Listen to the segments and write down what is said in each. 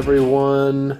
everyone,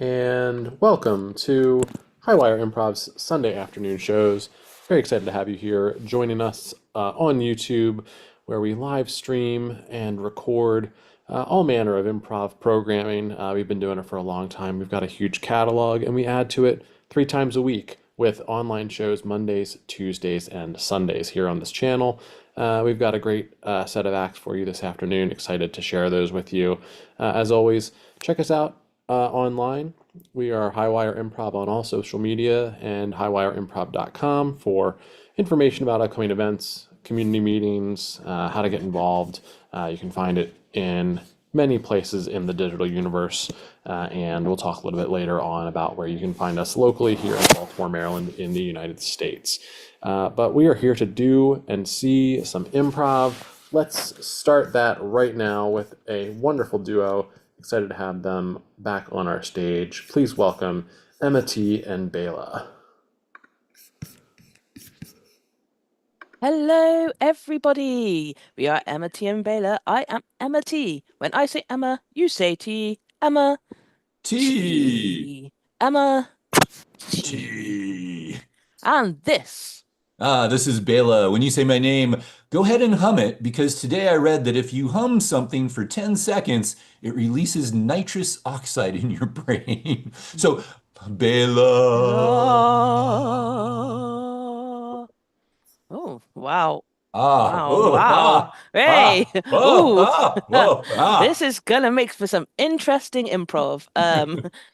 and welcome to Highwire Improv's Sunday afternoon shows. Very excited to have you here joining us on YouTube, where we live stream and record all manner of improv programming. We've been doing it for a long time. We've got a huge catalog, and we add to it 3 times a week with online shows Mondays, Tuesdays, and Sundays here on this channel. We've got a great set of acts for you this afternoon. Excited to share those with you. As always, check us out online. We are Highwire Improv on all social media and highwireimprov.com for information about upcoming events, community meetings, how to get involved. You can find it in many places in the digital universe, and we'll talk a little bit later on about where you can find us locally here in Baltimore, Maryland, in the United States. But we are here to do and see some improv. Let's start that right now with a wonderful duo. Excited to have them back on our stage. Please welcome Emma T. and Bela. Hello, everybody. We are Emma T and Bela. I am Emma T. When I say Emma, you say T. Emma T. Emma T. T. And this. This is Bela. When you say my name, go ahead and hum it, because today I read that if you hum something for 10 seconds, it releases nitrous oxide in your brain. So, Bela. Oh, wow. Wow. Wow. Hey. Whoa. This is gonna make for some interesting improv.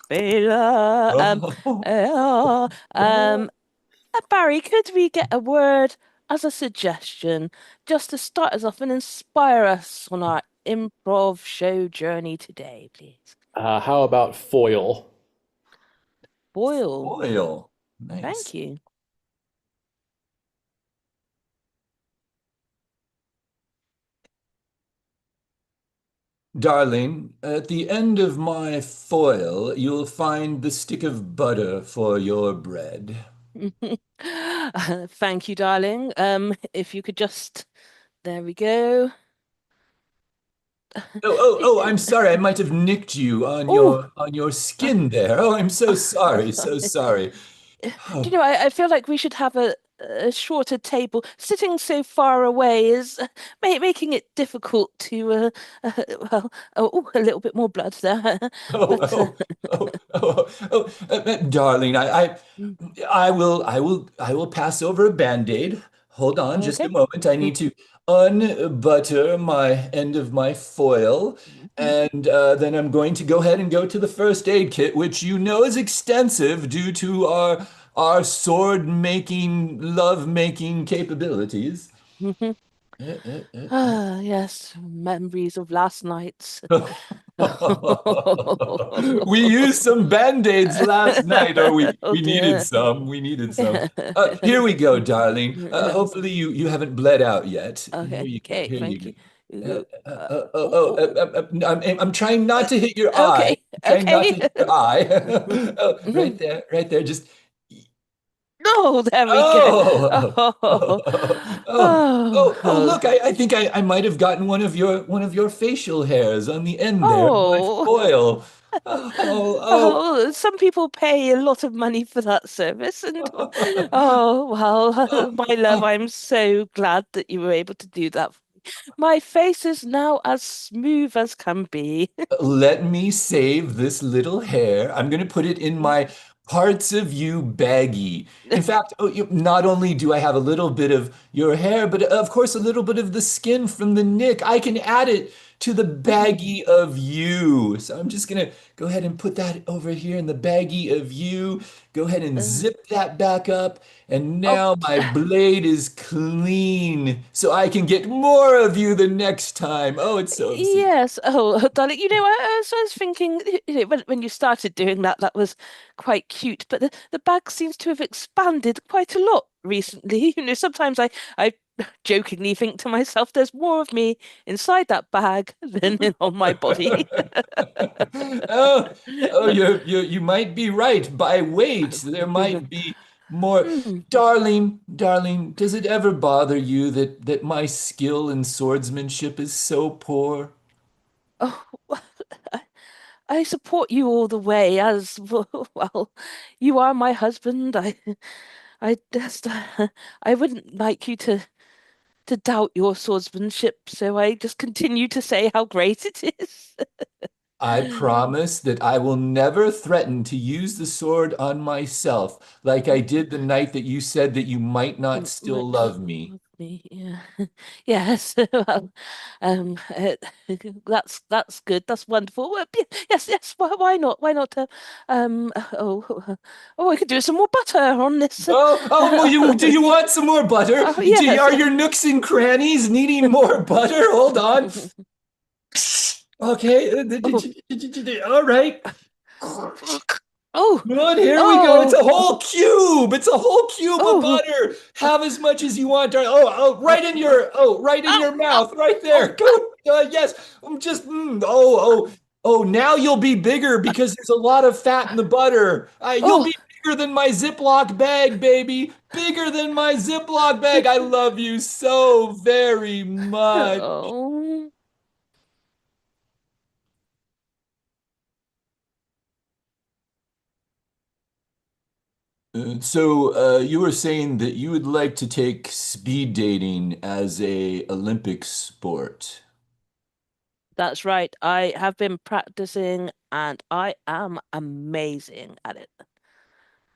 Bela. Barry, could we get a word as a suggestion just to start us off and inspire us on our improv show journey today, please? How about foil? Foil. Nice. Thank you. Darling, at the end of my foil, you'll find the stick of butter for your bread. Thank you, darling. If you could just, there we go. I'm sorry. I might have nicked you on your skin there. Oh, I'm so sorry. So sorry. Do you know, I feel like we should have a shorter table. Sitting so far away is making it difficult to, a little bit more blood there. Darling, I will pass over a Band-Aid. Hold on just a moment. I need to unbutter my end of my foil, and then I'm going to go ahead and go to the first aid kit, which you know is extensive due to our sword making, love making capabilities. Yes, memories of last night. We used some Band-Aids last night, or we Oh, needed dear. some. We needed some. Here we go, darling. Hopefully you haven't bled out yet. Here you go. Okay, Here thank you you. go. I'm trying not to hit your eye. Okay, Trying not to okay. hit your eye. Oh, right there. Just Oh, there we go. Look, I think I might have gotten one of your facial hairs on the end there of my Oh. foil. Oh, some people pay a lot of money for that service, and oh, well, my love, I'm so glad that you were able to do that. My face is now as smooth as can be. Let me save this little hair. I'm going to put it in my parts of you baggie. In fact, not only do I have a little bit of your hair, but of course a little bit of the skin from the nick. I can add it to the baggie of you. So I'm just going to go ahead and put that over here in the baggie of you. Go ahead and zip that back up. And now my blade is clean, so I can get more of you the next time. Oh, it's so sweet. Yes. Oh, darling, I was thinking, when you started doing that, that was quite cute, but the bag seems to have expanded quite a lot recently. Sometimes I jokingly think to myself, there's more of me inside that bag than on my body. You might be right. By weight, there might be more. Darling, does it ever bother you that my skill in swordsmanship is so poor? Oh, I support you all the way as well. You are my husband. I just I wouldn't like you to doubt your swordsmanship, so I just continue to say how great it is. I promise that I will never threaten to use the sword on myself, like I did the night that you said that you might not You still might not love me. love me. Yeah. Yes. Well, it, that's good. That's wonderful. Well, yes, yes. Why not? Why not? Oh, I could do some more butter on this. Well, do you want some more butter? Oh, yes. Are your nooks and crannies needing more butter? Hold on. Okay. Oh, All right. oh, Good, here we go. It's oh, a whole cube. It's a whole cube of oh, butter. oh, Have as much as you want. oh, Right in oh, your oh, mouth, right oh. there. Go. Yes. I'm just. Oh. Now you'll be bigger because there's a lot of fat in the butter. You'll Oh. be bigger than my Ziploc bag, baby. Bigger than my Ziploc bag. I love you so very much. Oh. So you were saying that you would like to take speed dating as a Olympic sport. That's right. I have been practicing and I am amazing at it.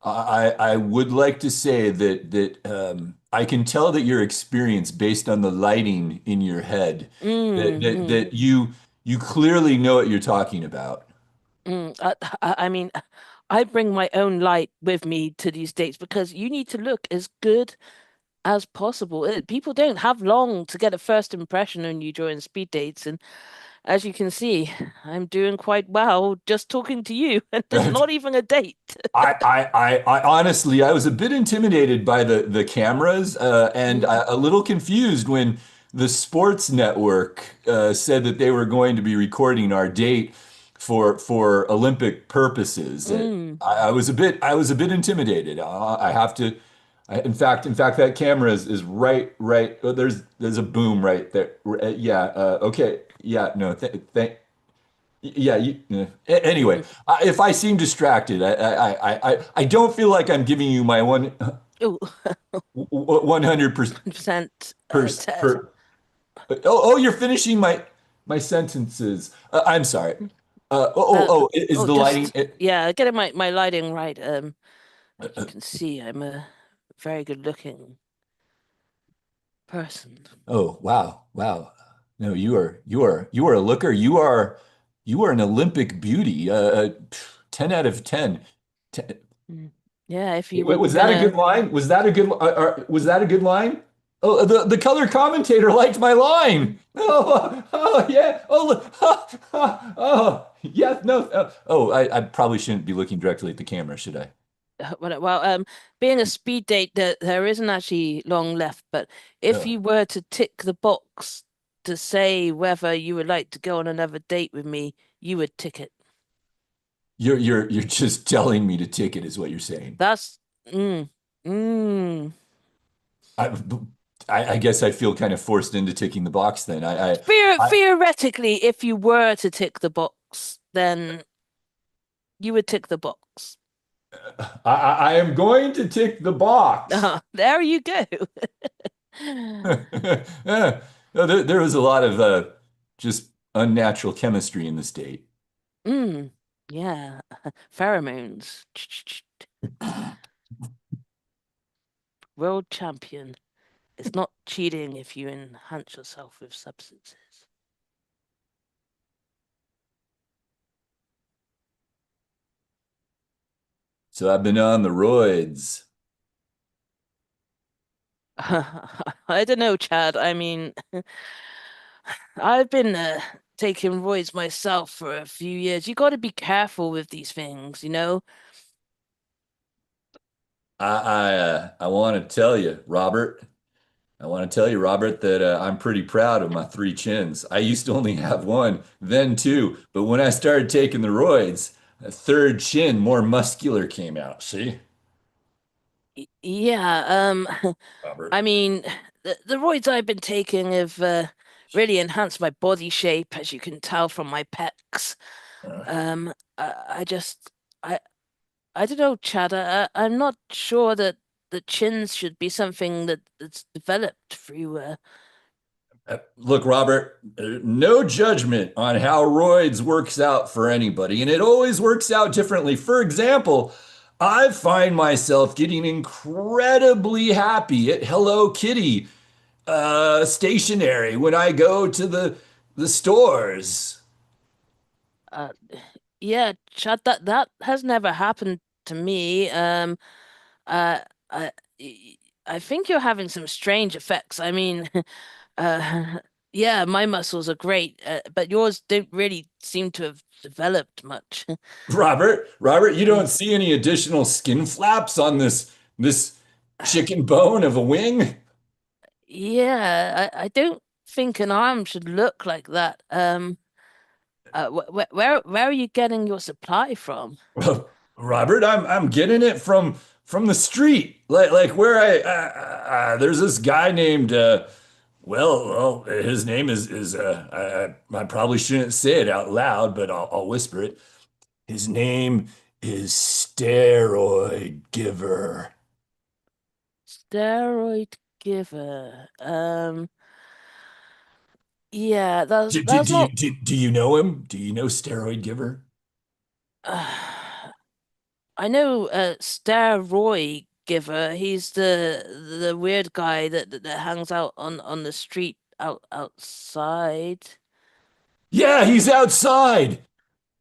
I would like to say that I can tell that your experience based on the lighting in your head Mm, that you clearly know what you're talking about. I mean, I bring my own light with me to these dates because you need to look as good as possible. People don't have long to get a first impression on you during speed dates, and as you can see, I'm doing quite well just talking to you, and it's not even a date. I honestly, I was a bit intimidated by the cameras, and Mm, a little confused when the sports network said that they were going to be recording our date for Olympic purposes. mm. I was a bit intimidated. I have to. In fact, that camera is right. Oh, there's a boom right there. Yeah. Okay. Yeah. No. Yeah, anyway, Mm. if I seem distracted, I don't feel like I'm giving you my 100% 100% per. Oh, you're finishing my sentences. I'm sorry. Is the lighting? just yeah, getting my lighting right. As you can see, I'm a very good looking person. Oh, wow. No, you are a looker. You are an Olympic beauty. 10 out of 10. Mm. Yeah, if you Wait, were was that a good gonna line? Was that a good line? Oh, the color commentator liked my line. Oh yeah. Oh, yeah. No. I probably shouldn't be looking directly at the camera, should I? being a speed date, there isn't actually long left, but if Oh, you were to tick the box to say whether you would like to go on another date with me, you would tick it. you're just telling me to tick it, is what you're saying. That's mm, mm. I, I guess I feel kind of forced into ticking the box then. I, Theoretically, if you were to tick the box, then you would tick the box. I am going to tick the box. There you go. Yeah. No, there was a lot of just unnatural chemistry in this date. Mm, yeah, pheromones. World champion. It's not cheating if you enhance yourself with substances. So I've been on the roids. I don't know, Chad. I mean, I've been taking roids myself for a few years. You got to be careful with these things, you know? I want to tell you, Robert. I want to tell you, Robert, that I'm pretty proud of my three chins. I used to only have one, then two, but when I started taking the roids, a third chin, more muscular, came out. See, Yeah, I Robert. mean, the roids I've been taking have really enhanced my body shape, as you can tell from my pecs. I just I I don't know, Chad. I'm not sure that the chins should be something that's developed through Look, Robert, no judgment on how roids works out for anybody, and it always works out differently. For example, I find myself getting incredibly happy at Hello Kitty stationery when I go to the stores. uh yeah, Chad, that has never happened to me. Uh I I think you're having some strange effects. I mean, uh yeah, my muscles are great, but yours don't really seem to have developed much. Robert, you don't see any additional skin flaps on this chicken bone of a wing? Yeah, I don't think an arm should look like that. Where are you getting your supply from? Well, Robert, I'm getting it from the street, like where there's this guy named his name is I probably shouldn't say it out loud, but I'll whisper it. His name is Steroid Giver. Steroid giver. Yeah, Do, do, that's do you not. do you know him? Do you know Steroid Giver? I know steroid giver. He's the weird guy that hangs out on the street outside. Yeah, he's outside.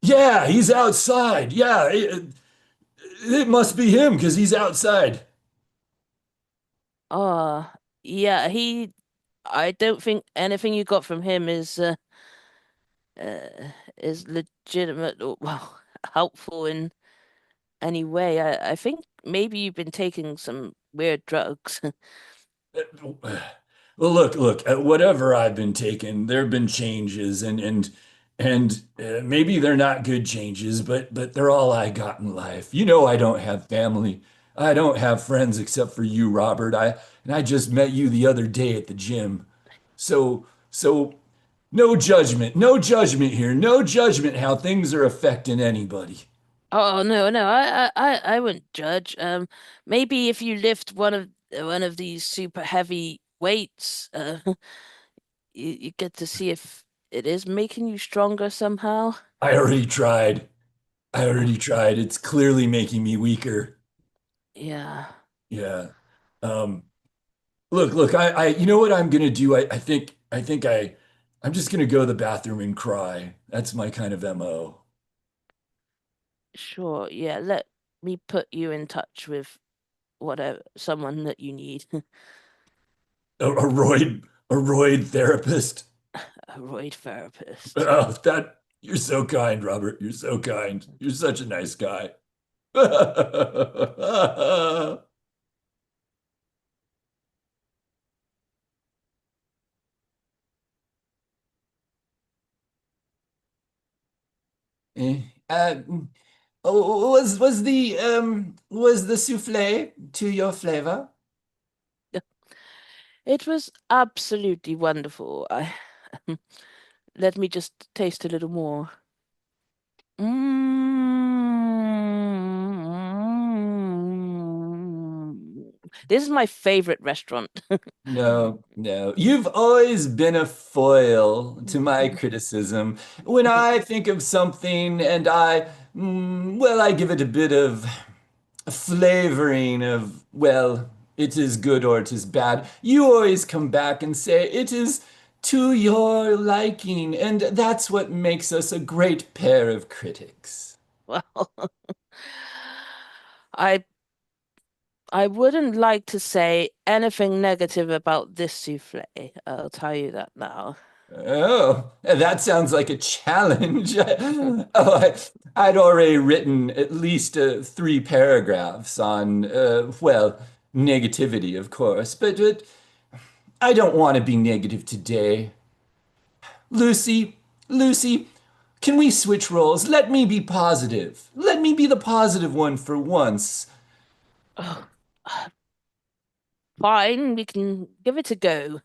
Yeah, he's outside. Yeah, it must be him because he's outside. Oh, yeah, I don't think anything you got from him is legitimate or well helpful in any way. I think maybe you've been taking some weird drugs. Well, look. Whatever I've been taking, there have been changes, and maybe they're not good changes, but they're all I got in life. You know, I don't have family. I don't have friends except for you, Robert. I just met you the other day at the gym. So no judgment, no judgment here, no judgment how things are affecting anybody. Oh no, I wouldn't judge. Maybe if you lift one of these super heavy weights, you get to see if it is making you stronger somehow. I already tried. I already tried. It's clearly making me weaker. Yeah, Yeah. Um, look, you know what I'm gonna do? I'm just gonna go to the bathroom and cry. That's my kind of MO. sure. Yeah, let me put you in touch with whatever someone that you need. A roid therapist. A roid therapist. Oh, you're so kind, Robert. You're so kind. You're such a nice guy. Eh, Uh, was the souffle to your flavor? It was absolutely wonderful. I let me just taste a little more. Mm. This is my favorite restaurant. No, no. You've always been a foil to my criticism. When I think of something and I give it a bit of flavoring of, well, it is good or it is bad. You always come back and say it is to your liking, and that's what makes us a great pair of critics. Well, I I wouldn't like to say anything negative about this souffle. I'll tell you that now. Oh, that sounds like a challenge. I'd already written at least three paragraphs on, negativity, of course, but I don't want to be negative today. Lucy, Lucy, can we switch roles? Let me be positive. Let me be the positive one for once. Oh, fine, we can give it a go.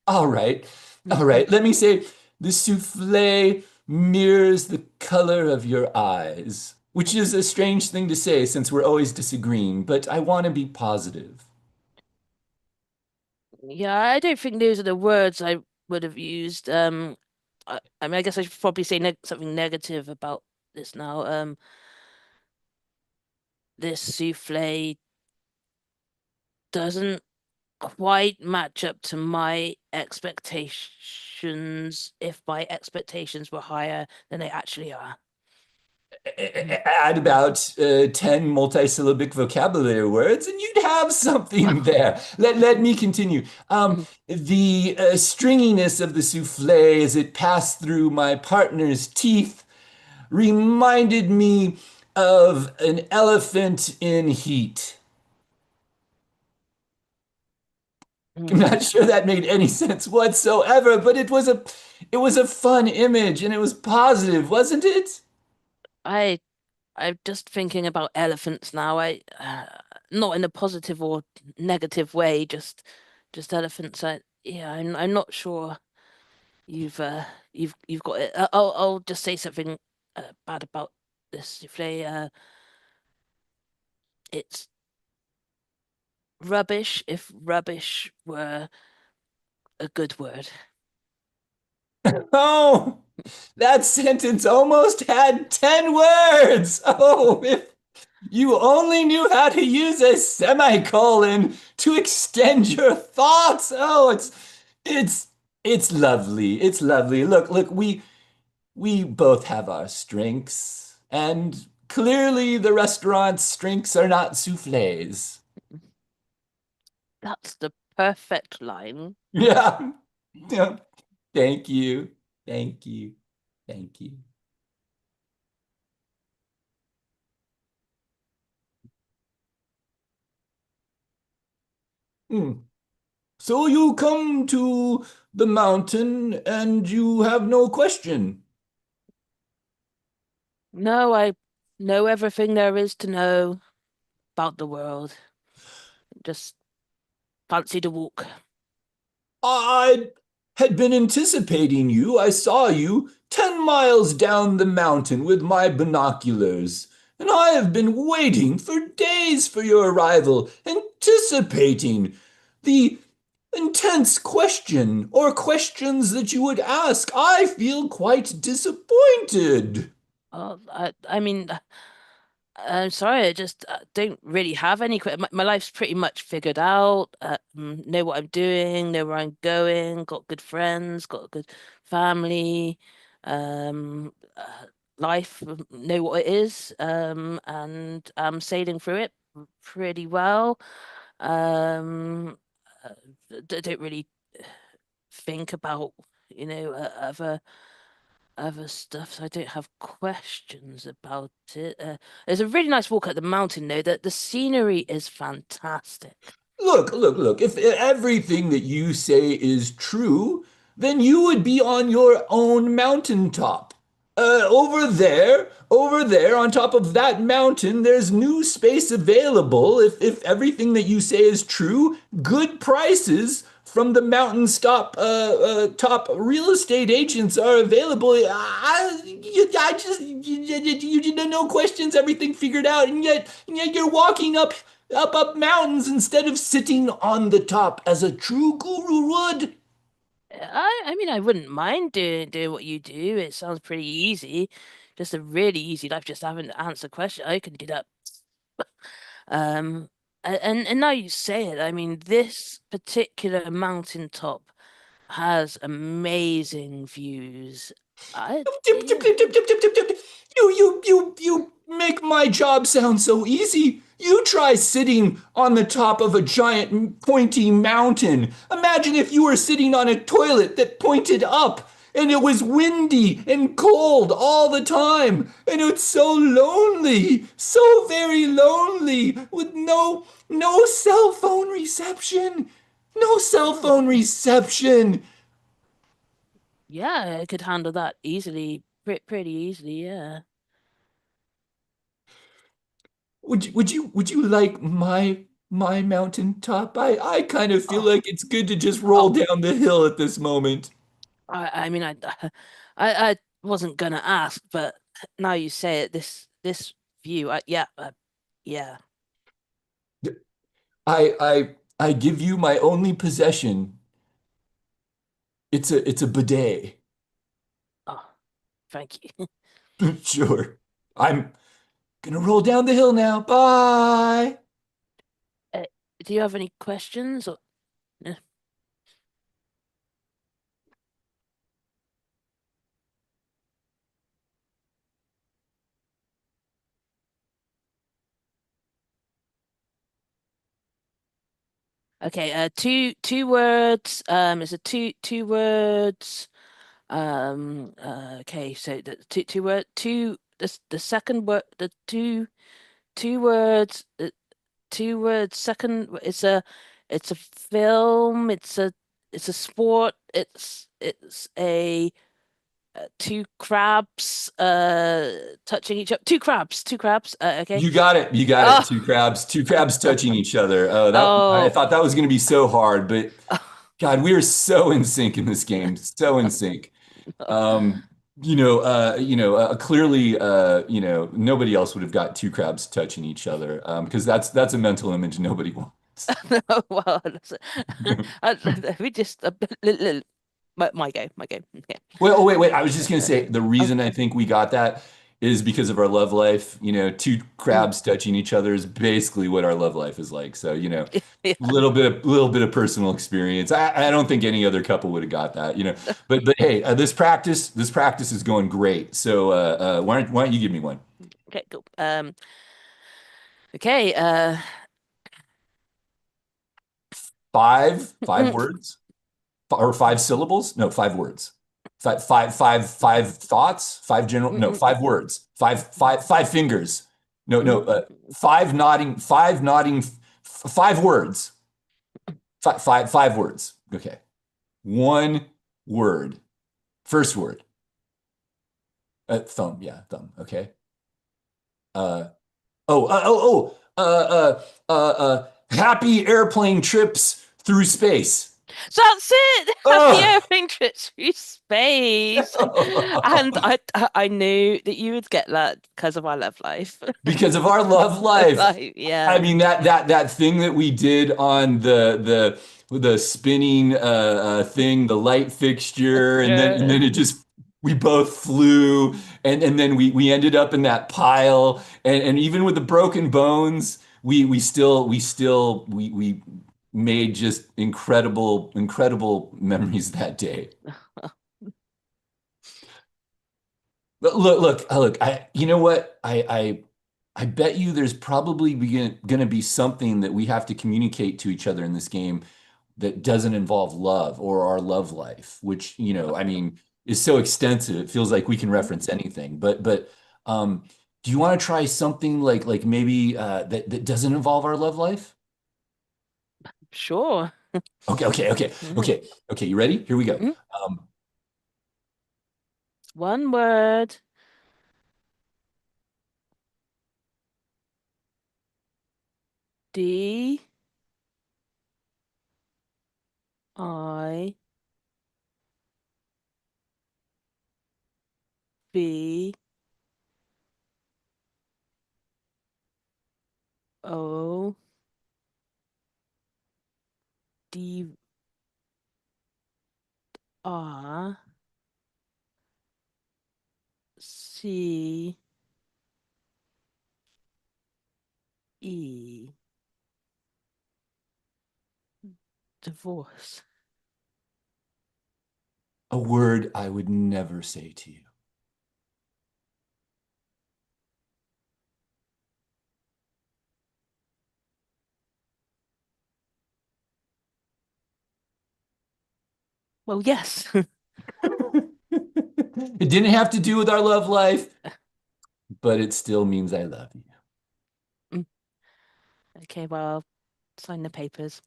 All right, all right. Let me say the souffle mirrors the color of your eyes, which is a strange thing to say since we're always disagreeing, but I want to be positive. Yeah, I don't think those are the words I would have used. I mean, I guess I should probably say something negative about this now. This souffle doesn't quite match up to my expectations if my expectations were higher than they actually are. Mhm. Add about 10 multisyllabic vocabulary words and you'd have something there. Let me continue. The stringiness of the souffle as it passed through my partner's teeth reminded me of an elephant in heat. I'm not sure that made any sense whatsoever, but it was a fun image and it was positive, wasn't it? I I'm just thinking about elephants now. Not in a positive or negative way, just elephants. Yeah, I'm not sure you've got it. I'll just say something bad about this souffle. It's rubbish if rubbish were a good word. Oh, that sentence almost had 10 words. Oh, if you only knew how to use a semicolon to extend your thoughts. Oh, it's it's lovely. It's lovely. Look, we both have our strengths, and clearly the restaurant's strengths are not soufflés. That's the perfect line. Yeah. Yeah. Thank you. Thank you. Thank you. Hmm. So you come to the mountain and you have no question. No, I know everything there is to know about the world. Just fancy the walk. I had been anticipating you. I saw you 10 miles down the mountain with my binoculars, and I have been waiting for days for your arrival, anticipating the intense question or questions that you would ask. I feel quite disappointed. I mean, I'm sorry, I just don't really have any. My life's pretty much figured out. Know what I'm doing, know where I'm going. Got good friends, got a good family. Life, know what it is. And I'm sailing through it pretty well. Um, uh, don't really think about, other stuff, so I don't have questions about it. There's a really nice walk up the mountain, though. That the scenery is fantastic. Look. If everything that you say is true, then you would be on your own mountaintop. Over there, on top of that mountain, there's new space available. If everything that you say is true, good prices from the mountain top real estate agents are available. I just you did no questions, everything figured out, and yet you're walking up mountains instead of sitting on the top as a true guru would. I mean, I wouldn't mind doing what you do. It sounds pretty easy, just a really easy life. Just having to answer questions. I can do that. Um, and now you say it, I mean, this particular mountaintop has amazing views. Yeah. You make my job sound so easy. You try sitting on the top of a giant pointy mountain. Imagine if you were sitting on a toilet that pointed up and it was windy and cold all the time. And it's so lonely, so very lonely with no cell phone reception. No cell Oh, phone reception. yeah, I could handle that easily, pretty easily, yeah. Would you like my mountaintop? I kind of feel Oh, like it's good to just roll oh, down the hill at this moment. I mean, I wasn't gonna ask, but now you say it, this view, yeah, yeah. I give you my only possession. It's a bidet. Oh, thank you. Sure. I'm gonna roll down the hill now. Bye. Uh, do you have any questions? Or no? Okay, two words. It's a two words. Okay, so the two word two the second word the two words two words second it's a film, it's a sport, it's a two crabs touching each other, two crabs okay. You got it. You got it. Oh, Two crabs touching each other. Oh, that I oh. thought that was gonna be so hard, but God, we are so in sync in this game. So in sync. Um, clearly, nobody else would have got two crabs touching each other, because that's a mental image nobody wants. No, well, we just my go. Yeah. Well, oh, wait. I was just gonna say the Oh, reason I think we got that is because of our love life. Two mm. crabs touching each other is basically what our love life is like. So, Yeah. little bit of personal experience. I don't think any other couple would have got that. But hey, this practice is going great. So, why don't you give me one? Okay, cool. Okay, Five mm, words or five syllables? No, 5 words. Five thoughts. Five general. mm, No, mm, mm, 5 words. Five fingers. No, no. mm, Five nodding. 5 words. Five words. Okay. One word. First word. Thumb. Yeah, thumb. Okay. Uh. Happy airplane trips through space. So that's it. Happy Oh. airplane trips through space. And I knew that you would get that because of our love life. Because of our love life. Like, I yeah, mean that thing that we did on the spinning thing, the light fixture, and then sure. it just we both flew, and then we ended up in that pile, and even with the broken bones, we made just incredible memories that day. But look, you know what? I bet you there's probably going to be something that we have to communicate to each other in this game that doesn't involve love or our love life, which, I mean, is so extensive. It feels like we can reference anything. But do you want to try something like maybe that doesn't involve our love life? Sure. Okay. Okay, you ready? Here we go. Mhm. Um, One word. D I B O D R C E. Divorce. a word I would never say to you. Well, yes. It didn't have to do with our love life, but it still means I love you. Mm. Okay, well, sign the papers.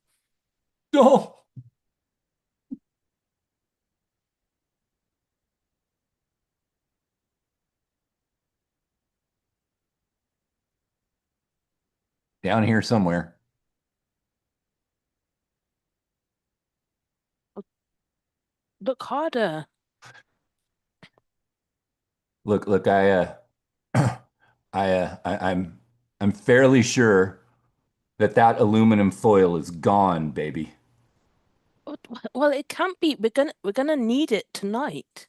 Oh, down here somewhere. Look harder. look, I'm fairly sure that that aluminum foil is gone, baby. Well, it can't be. We're gonna need it tonight.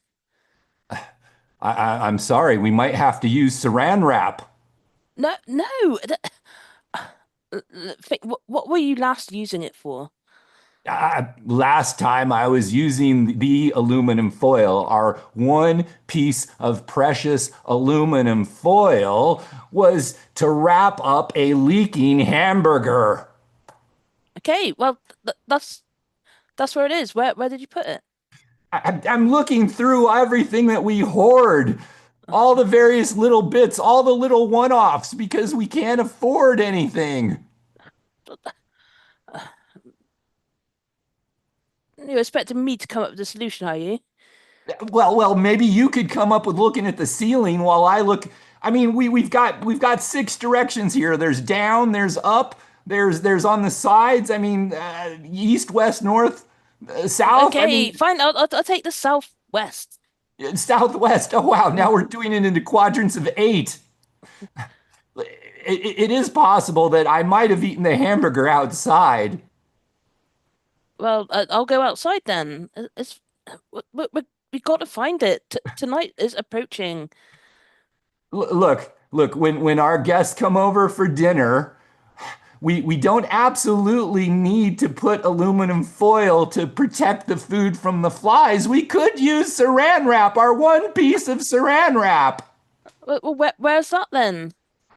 I'm sorry, we might have to use saran wrap. No, no. What were you last using it for? Last time I was using the aluminum foil, our one piece of precious aluminum foil was to wrap up a leaking hamburger. Okay, well, that's where it is. Where did you put it? I'm looking through everything that we hoard, all the various little bits, all the little one-offs, because we can't afford anything. You're expecting me to come up with a solution, are you? Well, maybe you could come up with looking at the ceiling while I look. I mean, we've got six directions here. There's down, there's up, there's on the sides. I mean, east, west, north, south. I Okay, mean, fine. I'll take the southwest. southwest. Oh wow, now we're doing it into quadrants of eight. It is possible that I might have eaten the hamburger outside. Well, I'll go outside then. It's we got to find it. T Tonight is approaching. Look. When our guests come over for dinner, we don't absolutely need to put aluminum foil to protect the food from the flies. We could use saran wrap, our one piece of saran wrap. Where's that then?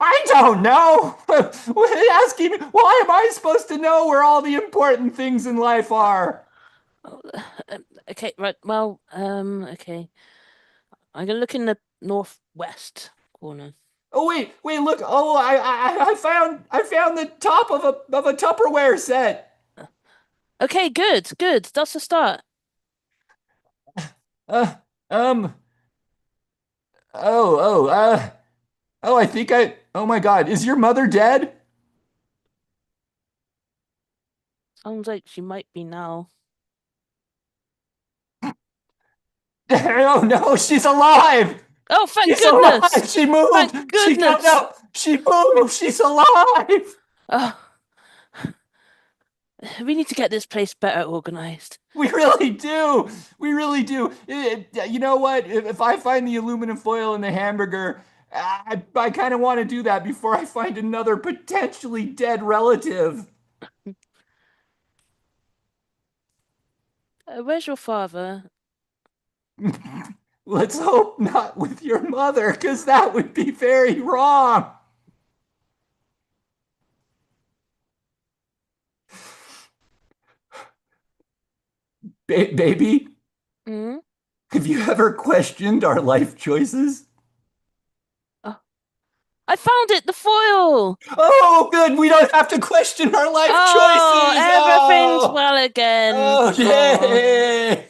I don't know. Asking me, why am I supposed to know where all the important things in life are? Oh, okay, right. Well, okay. I'm gonna look in the northwest corner. Oh wait, look. Oh, I found the top of a Tupperware set. Okay, good. That's a start. Uh, um, oh, oh, oh my God, is your mother dead? Sounds like she might be now. Oh no, she's alive. Oh, thank She's alive. goodness! She moved. Thank She got goodness! out. She moved. She's alive. Oh, we need to get this place better organized. We really do. We really do. You know what? If I find the aluminum foil in the hamburger, I kind of want to do that before I find another potentially dead relative. Where's your father? Let's hope not with your mother, because that would be very wrong. Baby, Hmm? have you ever questioned our life choices? Oh, I found it, the foil! Oh, good. We don't have to question our life Oh, choices. everything's well again. Oh, Oh, yay.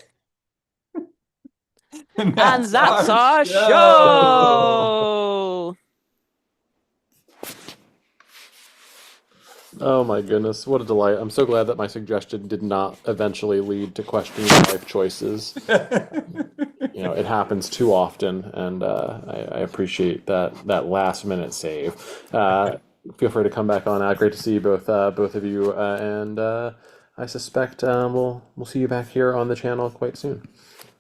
And and that's that's our our show. show. Oh my goodness, what a delight. I'm so glad that my suggestion did not eventually lead to questioning life choices. It happens too often, and I appreciate that last minute save. Feel free to come back on. Great to see both of you, and I suspect we'll see you back here on the channel quite soon.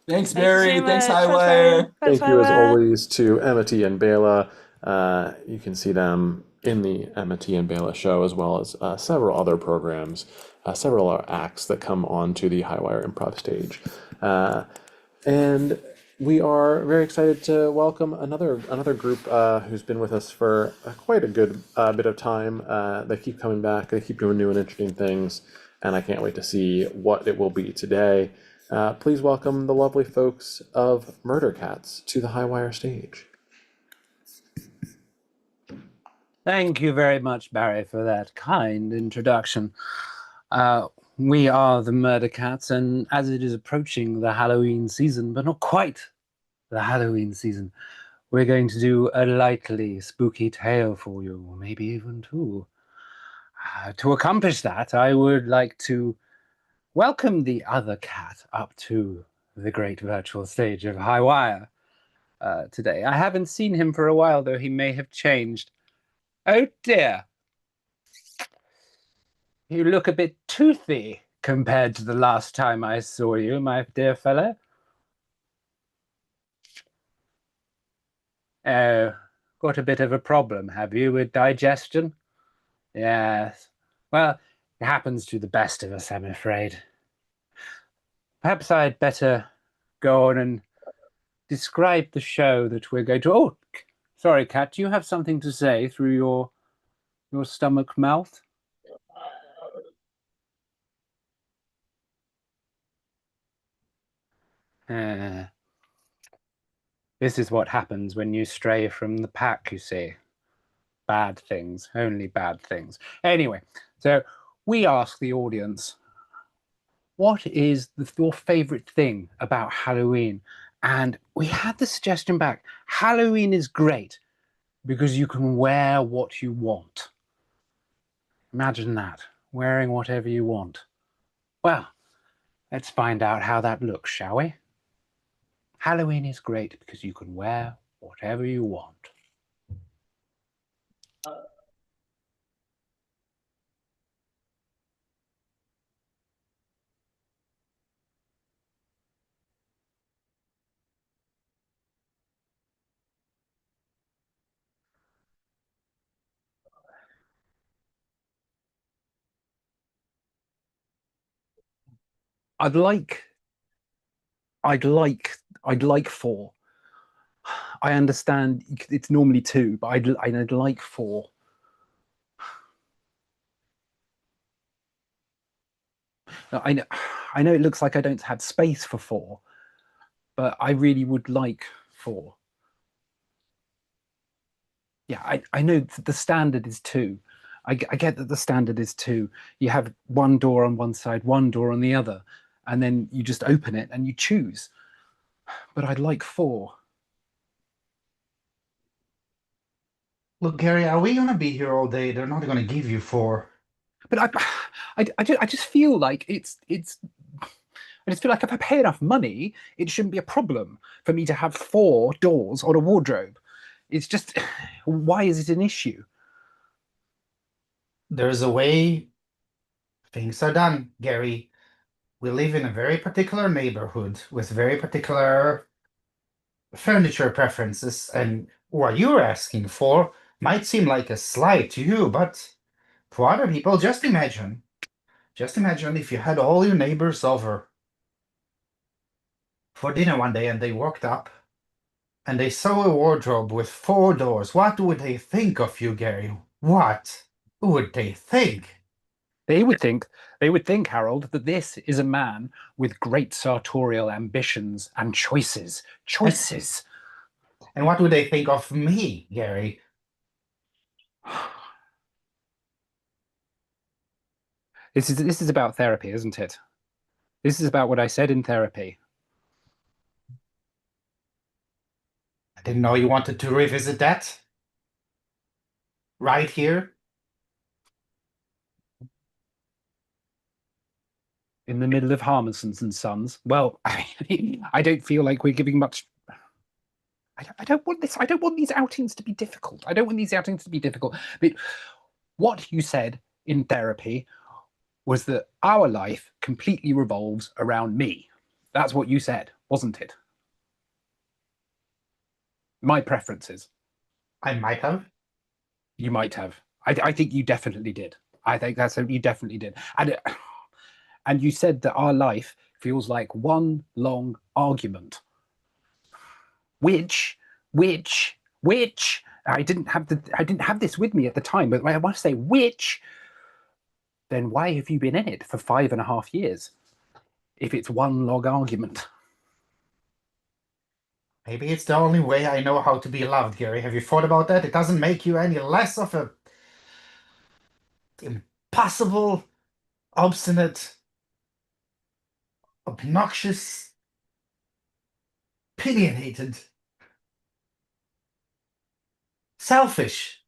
Thanks, Thank you so Barry. Thanks, much. Thanks, Barry. Highwire. Thanks, Thank you as Highwire. always to Amity and Bela. You can see them in the Amity and Bela show, as well as several other programs, several other acts that come onto the Highwire Improv stage. And we are very excited to welcome another group who's been with us for quite a good bit of time. They keep coming back. They keep doing new and interesting things, and I can't wait to see what it will be today. Please welcome the lovely folks of Murder Cats to the Highwire stage. Thank you very much, Barry, for that kind introduction. We are the Murder Cats, and as it is approaching the Halloween season, but not quite the Halloween season, we're going to do a lightly spooky tale for you, maybe even two. To accomplish that, I would like to welcome the other cat up to the great virtual stage of Highwire. today. I haven't seen him for a while, though he may have changed. Oh dear. You look a bit toothy compared to the last time I saw you, my dear fellow. Oh, got a bit of a problem, have you, with digestion? Yes. Well, it happens to the best of us, I'm afraid. Perhaps I'd better go on and describe the show that we're going to. Oh, sorry, Kat, do you have something to say through your stomach mouth? Uh, this is what happens when you stray from the pack, you see. Bad things, only bad things. Anyway, so we ask the audience, what is your favorite thing about Halloween? And we had the suggestion back, Halloween is great because you can wear what you want. Imagine that, wearing whatever you want. Well, let's find out how that looks, shall we? Halloween is great because you can wear whatever you want. I'd like I'd like I'd like 4. I understand it's normally 2, but I'd like 4. Now, I know it looks like I don't have space for 4, but I really would like 4. Yeah, I know the standard is 2. I get that the standard is 2. You have one door on one side, one door on the other, and then you just open it and you choose. But I'd like 4. Look, Gary, are we gonna be here all day? They're not gonna give you 4. But I just feel like I just feel like if I pay enough money, it shouldn't be a problem for me to have 4 doors on a wardrobe. It's just, why is it an issue? There's a way things are done, Gary. We live in a very particular neighborhood with very particular furniture preferences, and what you're asking for might seem like a slight to you, but for other people, just imagine if you had all your neighbors over for dinner one day and they walked up and they saw a wardrobe with 4 doors. What would they think of you, Gary? What would they think? They would think, Harold, that this is a man with great sartorial ambitions and choices. Choices. And what would they think of me, Gary? This is about therapy, isn't it? This is about what I said in therapy. I didn't know you wanted to revisit that. Right here. In the middle of Harmisons and Sons. Well, I don't feel like we're giving much. I don't want this. I don't want these outings to be difficult. I don't want these outings to be difficult. But what you said in therapy was that our life completely revolves around me. That's what you said, wasn't it? My preferences. I might have. You might have. I think you definitely did. I think you definitely did. And you said that our life feels like one long argument. Which I didn't have this with me at the time, but I want to say which, then why have you been in it for 5.5 years? If it's one long argument. Maybe it's the only way I know how to be loved, Gary. Have you thought about that? It doesn't make you any less of a impossible, obstinate, obnoxious, opinionated, selfish.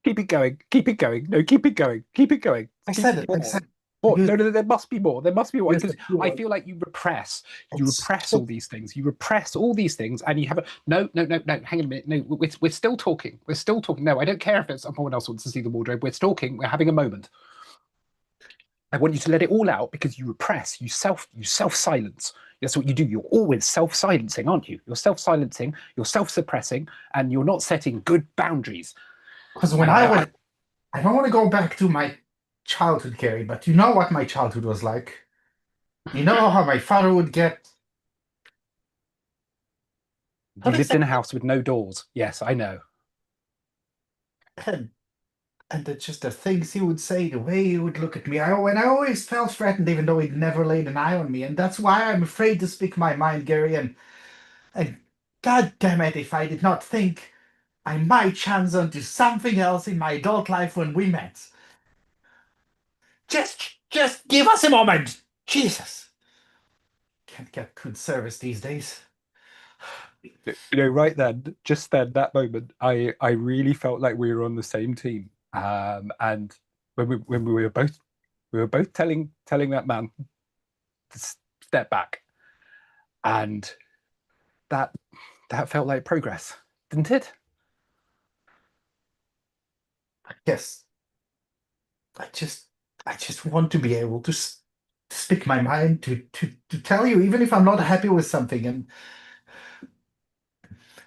Keep it going. Keep it going. No, keep it going. Keep it going. I said it. I said more. You- No, there must be more. There must be more. you- Because you- I feel like you repress it's- all these things. You repress all these things, and you have a no. Hang on a minute. No, we're still talking. We're still talking. No, I don't care if it's someone else wants to see the wardrobe. We're talking. We're having a moment. I want you to let it all out because you repress. You self silence. That's what you do. You're always self silencing, aren't you? You're self silencing. You're self suppressing, and you're not setting good boundaries. Because when And I was, I don't want to go back to my childhood, Gary, but you know what my childhood was like. You know how my father would get. You lived in a house with no doors. Yes, I know. And, just the things he would say, the way he would look at me. And I always felt threatened, even though he'd never laid an eye on me. And that's why I'm afraid to speak my mind, Gary. And God damn it, if I did not think I might chance onto something else in my adult life when we met. Just give us a moment. Jesus. Can't get good service these days. Right then, just then, that moment, I really felt like we were on the same team. And when we were both telling that man to step back, and that felt like progress, didn't it? Yes. I just want to be able to speak my mind, to tell you, even if I'm not happy with something, and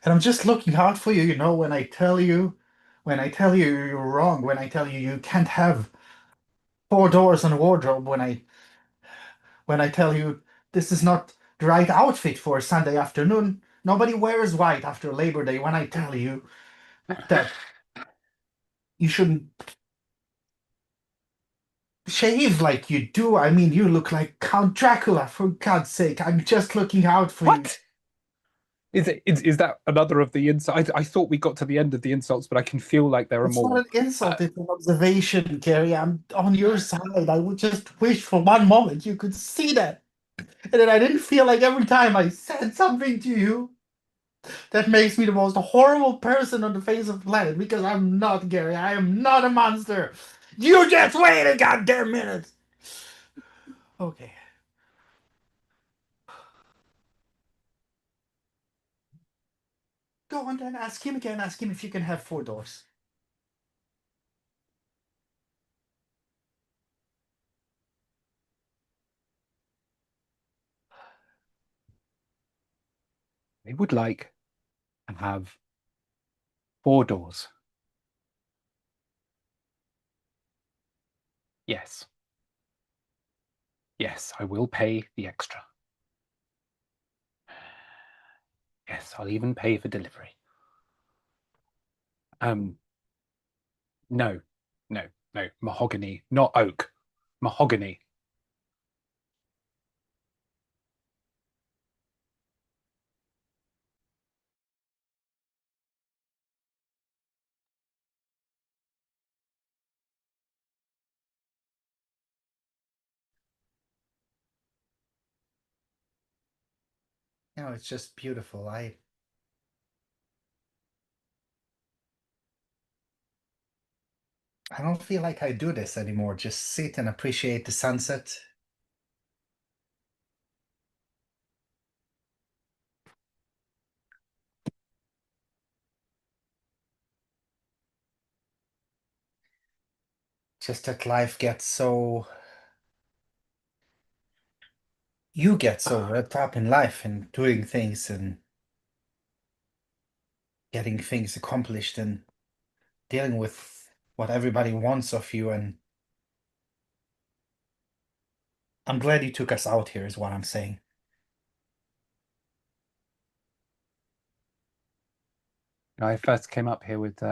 I'm just looking out for you, when I tell you you're wrong, when I tell you you can't have four doors on a wardrobe, when I tell you this is not the right outfit for a Sunday afternoon. Nobody wears white after Labor Day. When I tell you that you shouldn't shave like you do. I mean, you look like Count Dracula, for God's sake. I'm just looking out for you. What? Is that another of the insults? I thought we got to the end of the insults, but I can feel like there are It's more. not an insult, it's an observation, Gary. I'm on your side. I would just wish for one moment you could see that. And then I didn't feel like every time I said something to you, that makes me the most horrible person on the face of the planet, because I'm not, Gary. I am not a monster. You just wait a goddamn minute. Okay. Go on then, ask him again. Ask him if you can have four doors. They would like and have four doors. Yes. Yes, I will pay the extra. Yes, I'll even pay for delivery. No, mahogany, not oak. Mahogany. It's just beautiful. I don't feel like I do this anymore. Just sit and appreciate the sunset. Just that life gets so. You get so wrapped up in life and doing things and getting things accomplished and dealing with what everybody wants of you. And I'm glad you took us out here, is what I'm saying. I first came up here with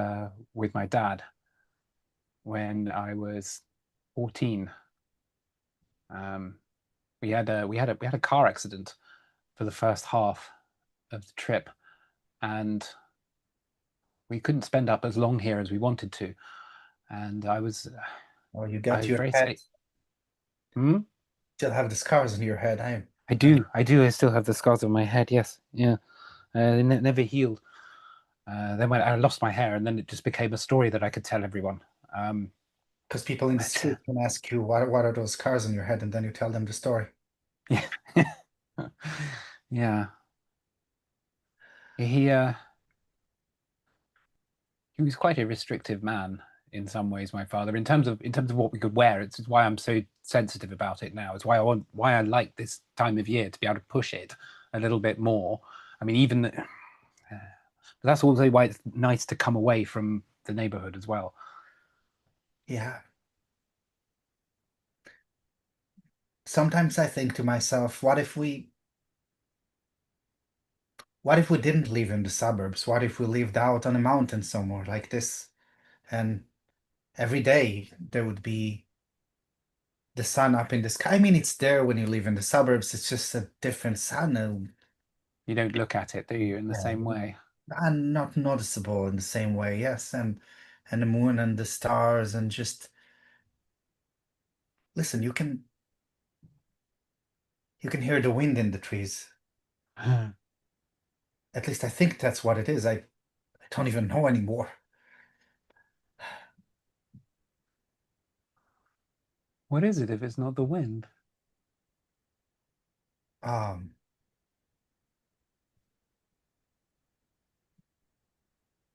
my dad when I was 14. We had a car accident for the first half of the trip, and we couldn't spend up as long here as we wanted to. And I was Oh, you I got was your very head. Hmm? Still have the scars on your head. I do. I still have the scars on my head. Yes, yeah. They never healed. Then when I lost my hair, and then it just became a story that I could tell everyone. Because people in the But street can ask you, what are those cars on your head? And then you tell them the story. yeah, yeah. He he was quite a restrictive man in some ways, my father, in terms of what we could wear. It's why I'm so sensitive about it now. It's why I like this time of year to be able to push it a little bit more. I mean, even but that's also why it's nice to come away from the neighborhood as well. Yeah. Sometimes I think to myself, what if we didn't live in the suburbs? What if we lived out on a mountain somewhere like this? And every day there would be the sun up in the sky. I mean, it's there when you live in the suburbs. It's just a different sun You don't look at it, do you, in the yeah, same way? and not noticeable in the same way. Yes, and the moon and the stars and just listen. You can hear the wind in the trees. At least I think that's what it is. I don't even know anymore. What is it if it's not the wind? Um,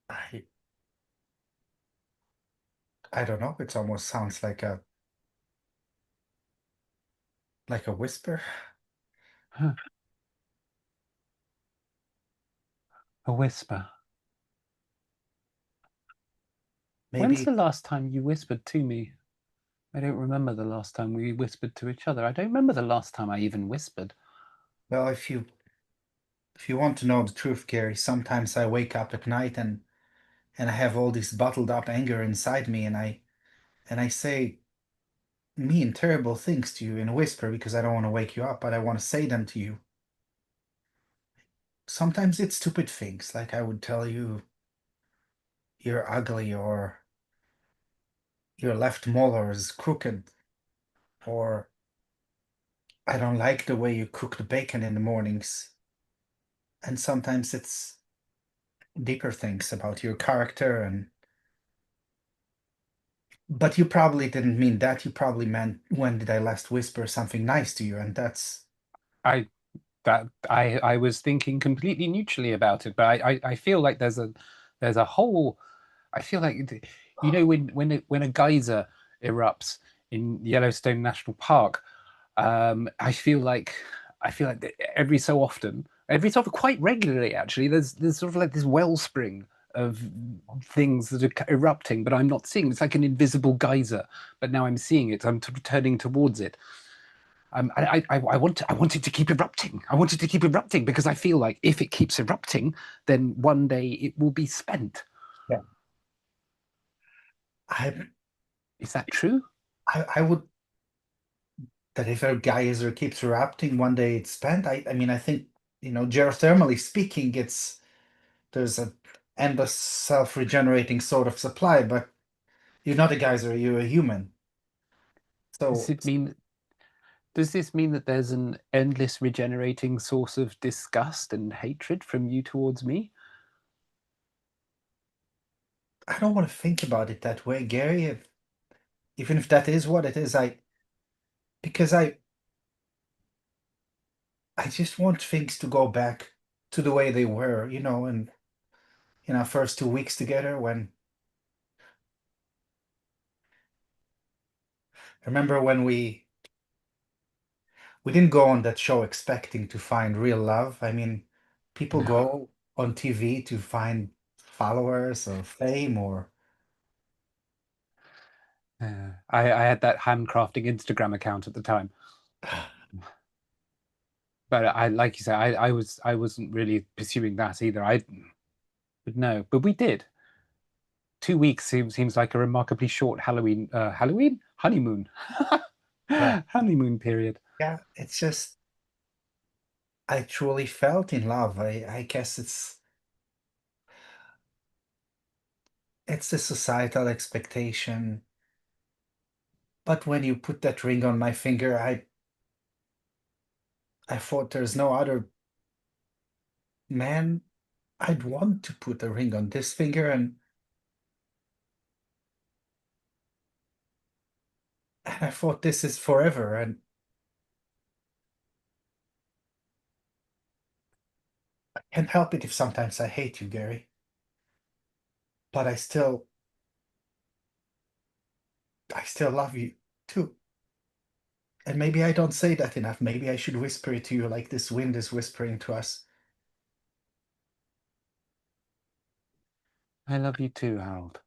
I I don't know. It almost sounds like a whisper. A whisper. When's Maybe, the last time you whispered to me? I don't remember the last time we whispered to each other. I don't remember the last time I even whispered. well, if you want to know the truth, Gary, sometimes I wake up at night and I have all this bottled up anger inside me, and I say mean, terrible things to you in a whisper because I don't want to wake you up, but I want to say them to you. Sometimes it's stupid things, like I would tell you you're ugly or your left molar is crooked or I don't like the way you cook the bacon in the mornings. And sometimes it's deeper things about your character and but you probably didn't mean that. You probably meant when did I last whisper something nice to you? And that's I I was thinking completely neutrally about it, but I feel like there's a whole I feel like you know when a geyser erupts in Yellowstone National Park, I feel like every so often, quite regularly actually, there's sort of like this wellspring of things that are erupting, but I'm not seeing. It's like an invisible geyser, but now I'm seeing it. I'm turning towards it. I want it to keep erupting. I want it to keep erupting because I feel like if it keeps erupting, then one day it will be spent. yeah. I Is that true? I would that if a geyser keeps erupting, one day it's spent. I mean I think, geothermally speaking, there's a endless self-regenerating sort of supply, but you're not a geyser, you're a human. Does So it mean Does this mean that there's an endless regenerating source of disgust and hatred from you towards me? I don't want to think about it that way, Gary. Even if that is what it is, because I just want things to go back to the way they were, and in our first 2 weeks together when remember when we didn't go on that show expecting to find real love. I mean, people No. go on TV to find followers or fame or I had that handcrafting Instagram account at the time, but I, like you say, I wasn't really pursuing that either. But no, but we did. 2 weeks seems like a remarkably short Halloween honeymoon well, honeymoon period. yeah, it's just I truly felt in love. I guess it's the societal expectation. But when you put that ring on my finger, I thought there's no other man I'd want to put a ring on this finger, and I thought this is forever, and I can't help it if sometimes I hate you, Gary. But I still love you too. And maybe I don't say that enough. Maybe I should whisper it to you like this wind is whispering to us. I love you too, Harold.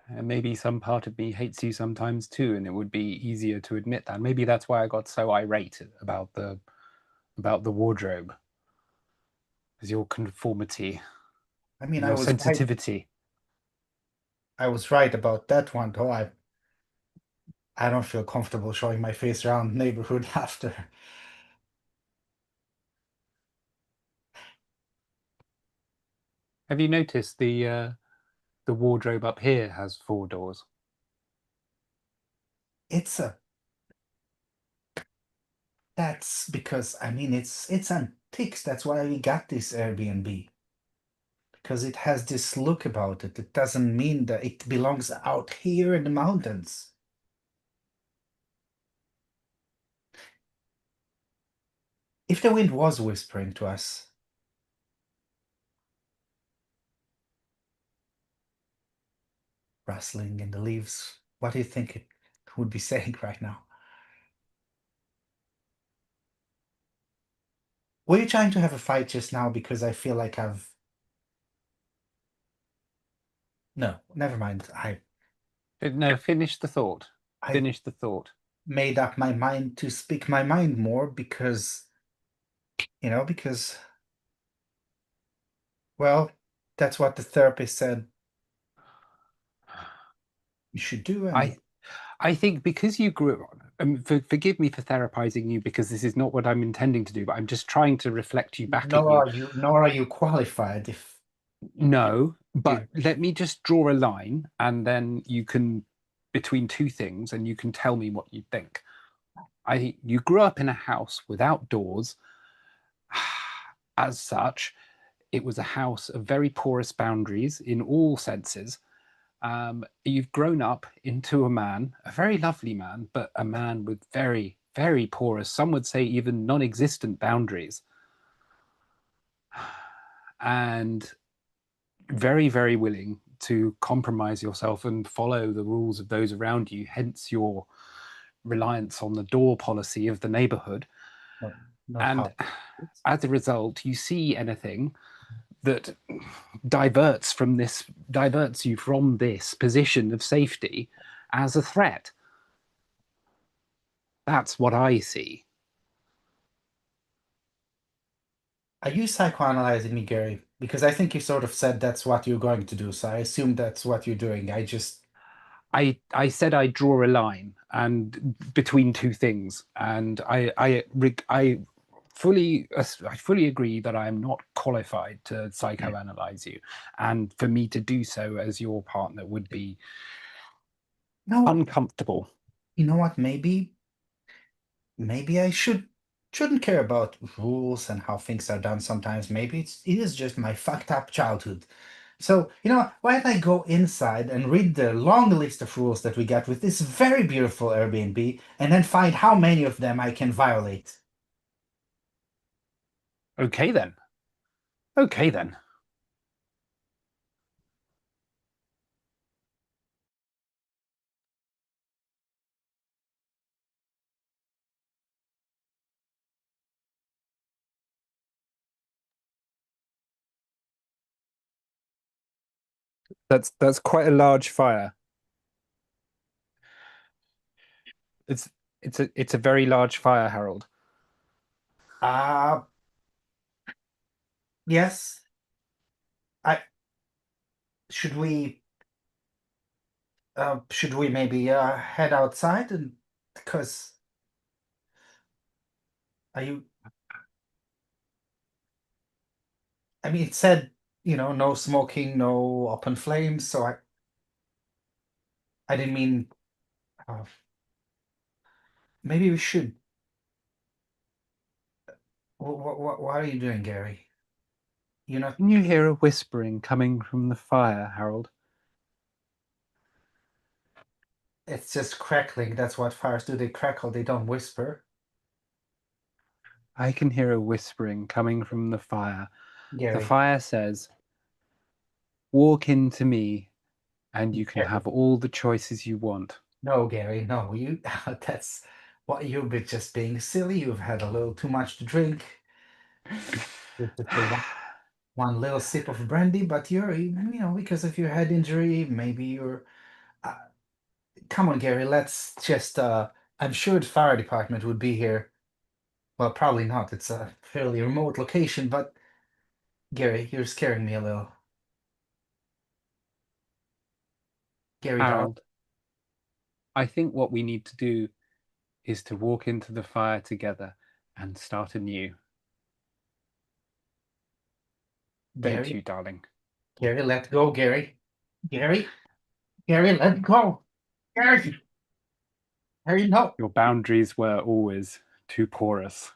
And maybe some part of me hates you sometimes too, and it would be easier to admit that. Maybe that's why I got so irate about the wardrobe, is your conformity I mean, and I your was right. sensitivity. I was right about that one, though. I don't feel comfortable showing my face around neighborhood after. Have you noticed the wardrobe up here has 4 doors? It's a That's because I mean it's antiques. That's why we got this Airbnb. Because it has this look about it. It doesn't mean that it belongs out here in the mountains. If the wind was whispering to us, rustling in the leaves, what do you think it would be saying right now? Were you trying to have a fight just now because I feel like I've. No, never mind. No, finish the thought. I Finish the thought. made up my mind to speak my mind more because, because, well, that's what the therapist said you should do. And I think because you grew up, forgive me for therapizing you because this is not what I'm intending to do, but I'm just trying to reflect you back at you. nor are you qualified if No, you. but let me just draw a line and then you can, between two things, and you can tell me what you think. You grew up in a house without doors. As such, it was a house of very porous boundaries in all senses. You've grown up into a man, a very lovely man, but a man with very, very porous, some would say even non-existent boundaries. And very, very willing to compromise yourself and follow the rules of those around you, hence your reliance on the door policy of the neighborhood. No, not And how. as a result, you see anything that diverts you from this position of safety as a threat. That's what I see. Are you psychoanalyzing me, Gary? Because I think you sort of said that's what you're going to do, so I assume that's what you're doing. I said I draw a line and between two things, and I fully agree that I am not qualified to psychoanalyze you, and for me to do so as your partner would be No, uncomfortable. you know what? Maybe I shouldn't care about rules and how things are done sometimes. Maybe it is just my fucked up childhood. So, why don't I go inside and read the long list of rules that we got with this very beautiful Airbnb and then find how many of them I can violate? Okay then. Okay then. That's quite a large fire. It's it's a very large fire, Harold. Uh yes. I should we maybe head outside and because are you I mean it said, no smoking, no open flames, so I didn't mean uh, maybe we should. What are you doing, Gary? You know, Can you hear a whispering coming from the fire, Harold? it's just crackling. That's what fires do. They crackle, they don't whisper. I can hear a whispering coming from the fire. The Gary, fire says, walk into me and you can Gary. have all the choices you want. No, Gary, no. You that's what you've been just being silly. You've had a little too much to drink. Just one little sip of brandy, but because of your head injury, maybe you're uh, come on, Gary, let's just I'm sure the fire department would be here. Well, probably not. It's a fairly remote location, but Gary, you're scaring me a little. Gary, darling. Harold, I think what we need to do is to walk into the fire together and start anew. Don't Gary, you, darling? Gary, let go, Gary. Gary, Gary, let go. Gary, Gary, no. Your boundaries were always too porous.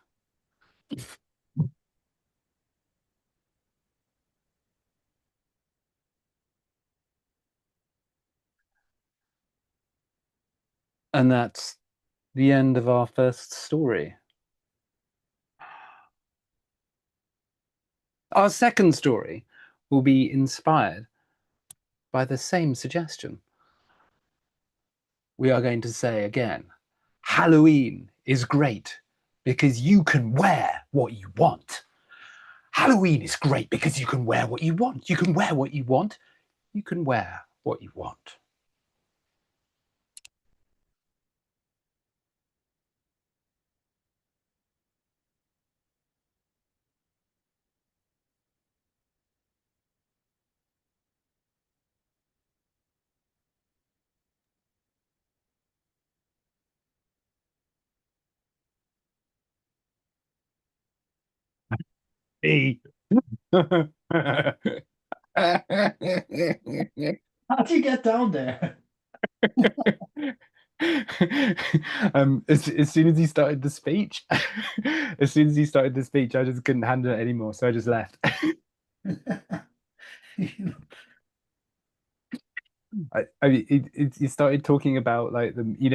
And that's the end of our first story. Our second story will be inspired by the same suggestion. We are going to say again, Halloween is great because you can wear what you want. Halloween is great because you can wear what you want. You can wear what you want. You can wear what you want. Hey. How'd you get down there? As soon as he started the speech, as soon as he started the speech, I just couldn't handle it anymore, so I just left. He started talking about like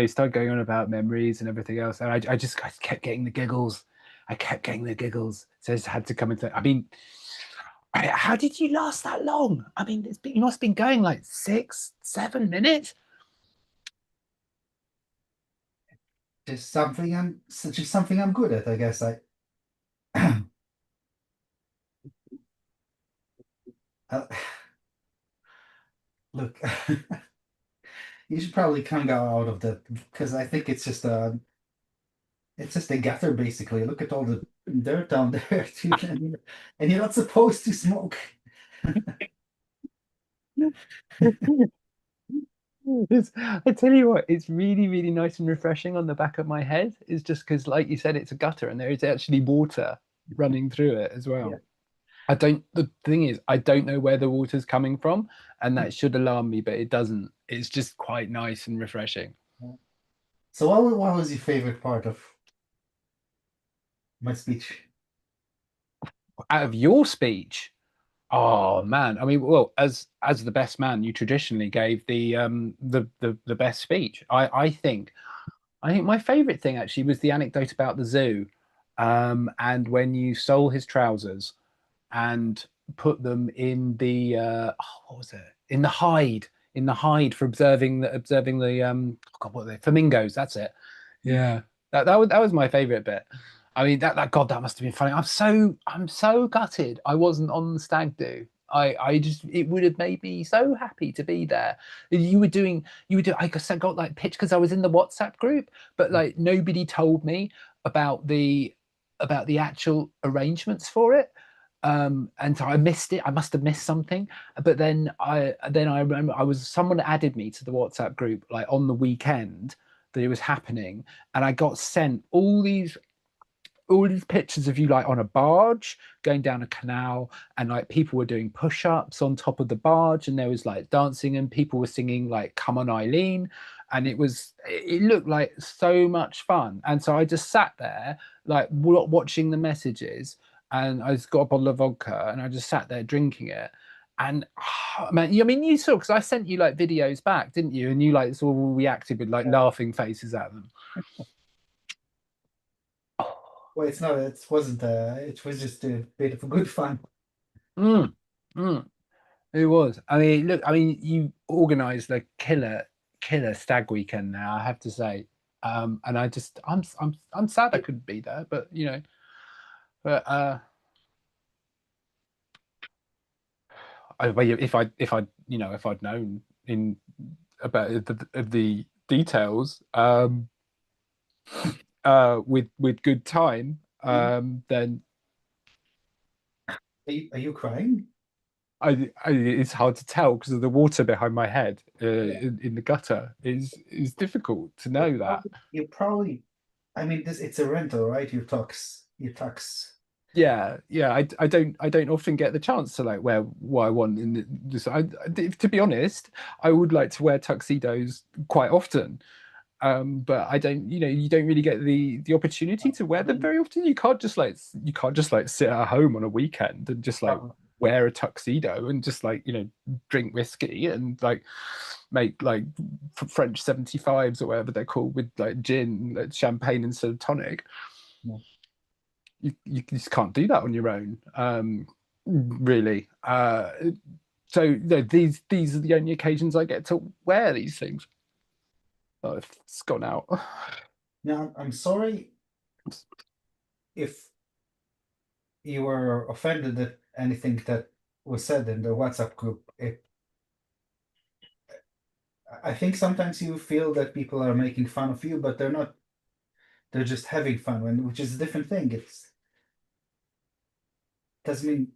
started going on about memories and everything else, and I kept getting the giggles. I kept getting the giggles, so I just had to come into. I mean, how did you last that long? I mean, you must have been going like 6, 7 minutes. Just something I'm good at, I guess. Uh, look, you should probably come out of the because I think it's just a gutter basically. Look at all the dirt down there, too, and you're not supposed to smoke. I tell you what, it's really, really nice and refreshing on the back of my head. It's just because, like you said, it's a gutter and there is actually water running through it as well. Yeah. The thing is, I don't know where the water's coming from, and that should alarm me, but it doesn't. It's just quite nice and refreshing. So what was your favorite part of my speech? Out of your speech, oh man, I mean, well, as the best man, you traditionally gave the best speech. I think my favorite thing actually was the anecdote about the zoo, and when you stole his trousers and put them in the what was it, in the hide for observing the oh God, what are they, flamingos, that's it. Yeah, that was my favorite bit. I mean, that God, that must have been funny. I'm so gutted I wasn't on the stag do. I just, it would have made me so happy to be there. I guess I got like pitch because I was in the WhatsApp group, but like nobody told me about the actual arrangements for it. And so I missed it. I must have missed something. But then I remember someone added me to the WhatsApp group like on the weekend that it was happening, and I got sent all these pictures of you like on a barge going down a canal, and like people were doing push-ups on top of the barge, and there was like dancing and people were singing like "Come on, Eileen," and it looked like so much fun. And so I just sat there like watching the messages, and I just got a bottle of vodka, and I just sat there drinking it. And man, I mean, you saw because I sent you like videos back, didn't you? And you like sort of reacted with like laughing faces at them. Well, it's not. It wasn't. It was just a bit of good fun. Mm, mm. It was. I mean, look. I mean, you organised a killer stag weekend. Now, I have to say, and I'm sad I couldn't be there, but you know, but well, if I you know if I'd known in about the details, with good time, then Are you crying? it's hard to tell because of the water behind my head Yeah. in the gutter is difficult to know that. You probably. I mean, it's a rental, right? You tux. You tux. Yeah, I don't often get the chance to like wear what I want in this. To be honest, I would like to wear tuxedos quite often, but I don't. You know, you don't really get the opportunity to wear them very often. You can't just like sit at home on a weekend and just like wear a tuxedo and just like drink whiskey and like make like French 75s or whatever they're called with like gin, like champagne instead of tonic. No. You just can't do that on your own, really. So these are the only occasions I get to wear these things. Oh, it's gone out. Now, I'm sorry if you were offended at anything that was said in the WhatsApp group. I think sometimes you feel that people are making fun of you, but they're not. They're just having fun, which is a different thing. It's doesn't mean.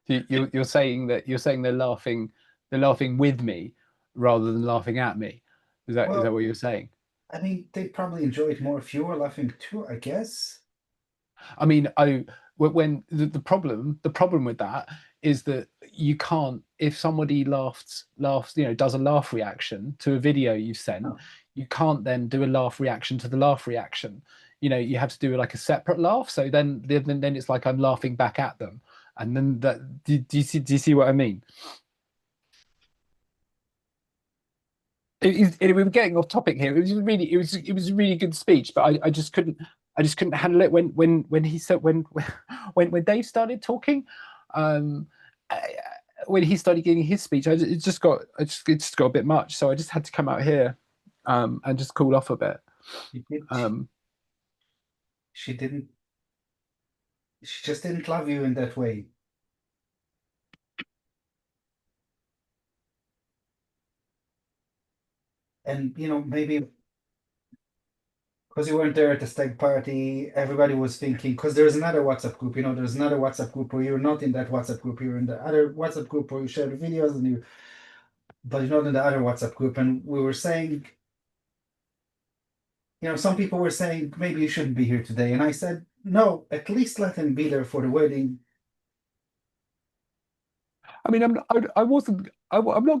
You're saying they're laughing with me rather than laughing at me. Is that Well, what you're saying? I mean, they probably enjoy it more if you were laughing too, I guess. I mean, when the problem with that is that you can't, if somebody laughs, does a laugh reaction to a video you sent, Oh. you can't then do a laugh reaction to the laugh reaction. You have to do like a separate laugh. So then it's like I'm laughing back at them, and then do you see what I mean? We were getting off topic here. It was a really good speech, but I just couldn't handle it when he said when Dave started talking, um, when he started giving his speech, it just got a bit much. So I just had to come out here, and just cool off a bit. She didn't. She just didn't love you in that way. And maybe because you weren't there at the stag party, everybody was thinking, because there's another WhatsApp group, there's another WhatsApp group where you're not in that WhatsApp group, you're in the other WhatsApp group where you share the videos but you're not in the other WhatsApp group. And we were saying, some people were saying maybe you shouldn't be here today. And I said, no, at least let him be there for the wedding. I mean, I'm not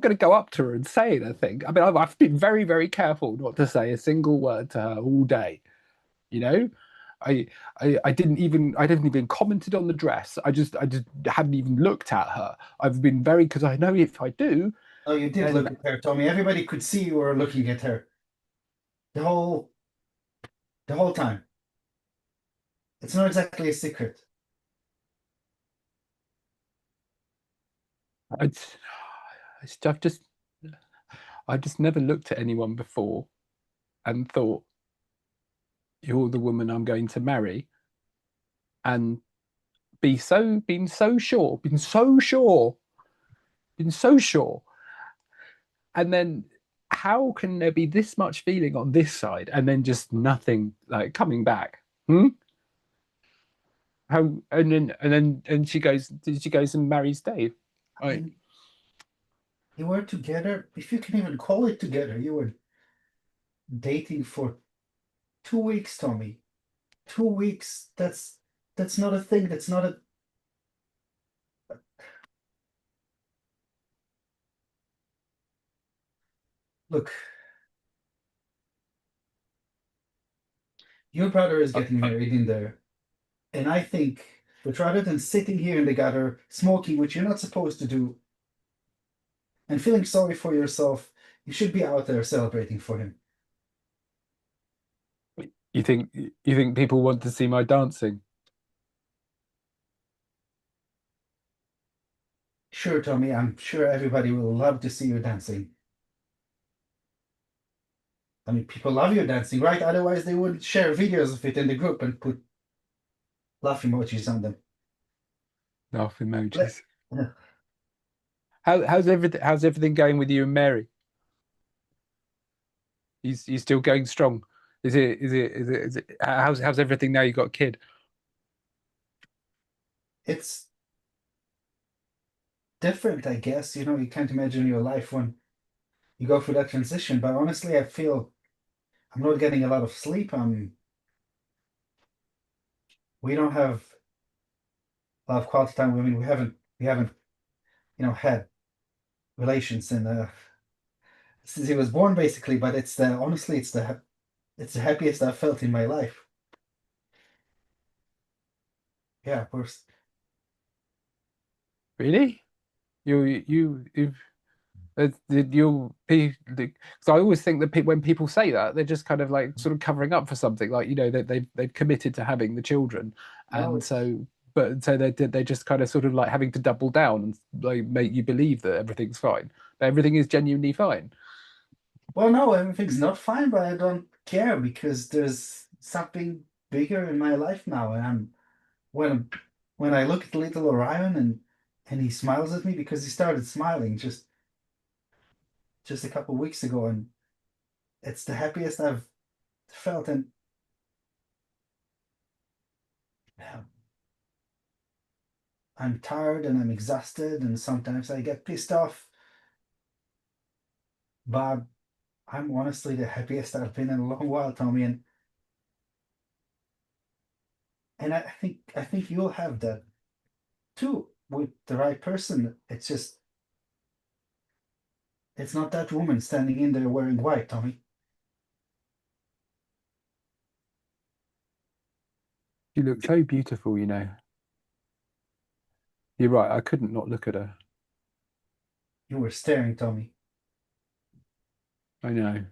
going to go up to her and say anything. I mean, I've been very, very careful not to say a single word to her all day. I didn't even commented on the dress. I just hadn't even looked at her. I've been very, because I know if I do. Oh, you did look at her, Tommy. Everybody could see you were looking at her the whole time. It's not exactly a secret. I've just never looked at anyone before and thought, you're the woman I'm going to marry, and been so sure, and then how can there be this much feeling on this side and then just nothing like coming back? How and she goes and marries Dave. I mean, you were together, if you can even call it together. You were dating for 2 weeks, Tommy. 2 weeks. That's not a thing. That's not a. Look, your brother is getting married in there. And I think that rather than sitting here in the gutter, smoking, which you're not supposed to do, and feeling sorry for yourself, you should be out there celebrating for him. You think people want to see my dancing? Sure, Tommy, I'm sure everybody will love to see you dancing. I mean, people love your dancing, right? Otherwise, they wouldn't share videos of it in the group and put laugh emojis on them. Laugh emojis. Yeah. How's everything going with you and Mary? You still going strong? How's everything now you got a kid? It's different, I guess. You know, you can't imagine your life when you go through that transition. But honestly, I feel I'm not getting a lot of sleep. We don't have a lot of quality time. I mean, we haven't, had relations since he was born, basically. But it's the honestly, it's the happiest I've felt in my life. Yeah, of course. Really? You've you'll be because I always think that when people say that they're just kind of like sort of covering up for something, like they've committed to having the children, No, and so they're just kind of sort of like having to double down and like make you believe that everything's fine, but everything is genuinely fine. well, no, everything's not fine, but I don't care because there's something bigger in my life now, and when when I look at little Orion and he smiles at me because he started smiling just a couple weeks ago, and it's the happiest I've felt. And yeah, I'm tired and I'm exhausted, and sometimes I get pissed off, but I'm honestly the happiest I've been in a long while, Tommy, and I think you'll have that too with the right person. It's just it's not that woman standing in there wearing white, Tommy. You look so beautiful, you know. You're right, I couldn't not look at her. You were staring, Tommy. I know.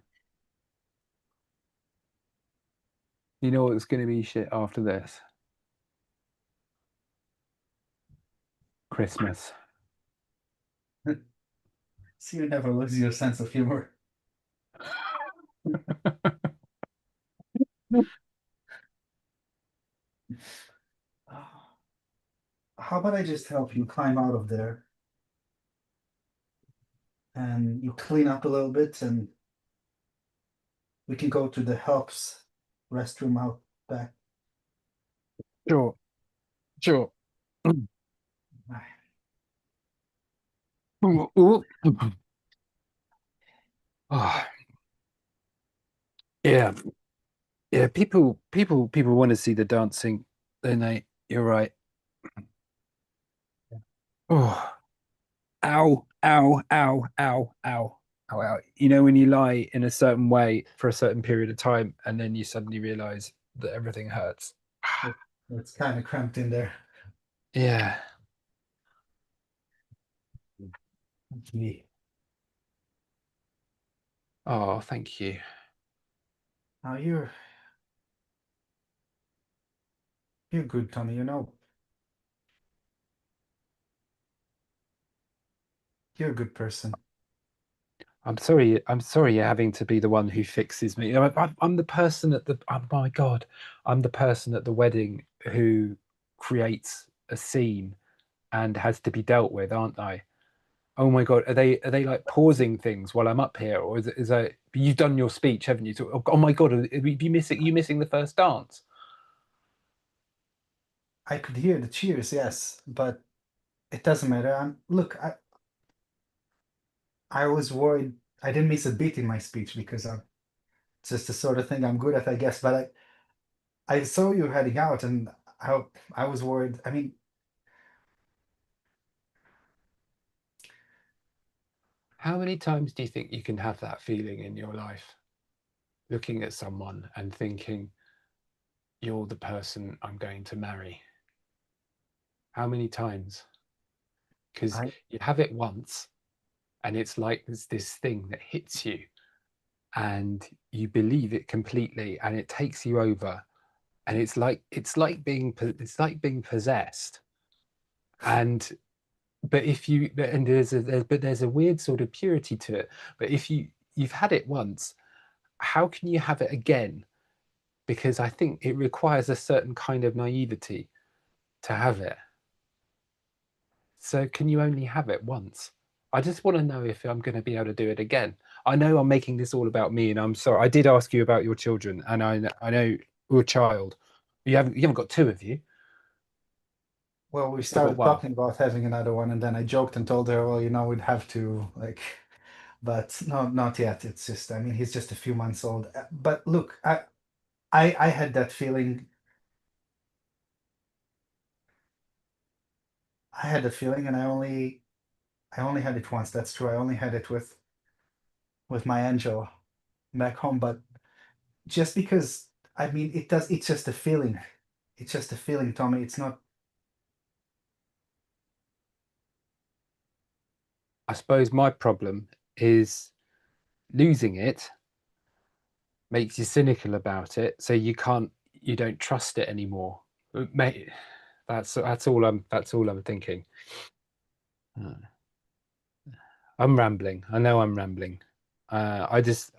You know what's going to be shit after this? Christmas. So you never lose your sense of humor. How about I just help you climb out of there and you clean up a little bit and we can go to the helps restroom out back. Sure, sure. Ooh, ooh. Oh, yeah, yeah. People want to see the dancing, don't they? You're right. Oh, ow, ow, ow, ow, ow, ow, ow. You know, when you lie in a certain way for a certain period of time, and then you suddenly realize that everything hurts. It's kind of cramped in there. Yeah. Okay. Oh, thank you. Now you're good, Tommy. You're a good person. I'm sorry. I'm sorry you're having to be the one who fixes me. I'm the person at the. Oh my God, I'm the person at the wedding who creates a scene and has to be dealt with, aren't I? Oh my God, are they like pausing things while I'm up here, or is that you've done your speech, haven't you? So, oh my God, are you missing the first dance? I could hear the cheers, yes, but it doesn't matter. Look, I was worried I didn't miss a beat in my speech because it's just the sort of thing I'm good at, I guess. But I saw you heading out, and I was worried. I mean, How many times do you think you can have that feeling in your life, looking at someone and thinking, you're the person I'm going to marry? How many times? Because I you have it once, and it's like there's this thing that hits you, and you believe it completely, and it takes you over, and it's like being possessed. And but if you and there's a weird sort of purity to it. But if you've had it once, how can you have it again? Because I think it requires a certain kind of naivety to have it. So can you only have it once? I just want to know if I'm going to be able to do it again. I know I'm making this all about me, and I'm sorry. I did ask you about your children, and I know your child. You haven't got two of you. Well, we You've still got started one. talking about having another one, and then I joked and told her, well, we'd have to, like, but no, not yet. It's just, I mean, he's just a few months old. But look, I had that feeling. I had the feeling, and I only had it once. That's true. I only had it with my angel back home. But just because, I mean, it's just a feeling. It's just a feeling, Tommy. It's not. I suppose my problem is losing it makes you cynical about it, so you don't trust it anymore. Mate, that's all I'm thinking. Uh, I'm rambling. I know I'm rambling. I just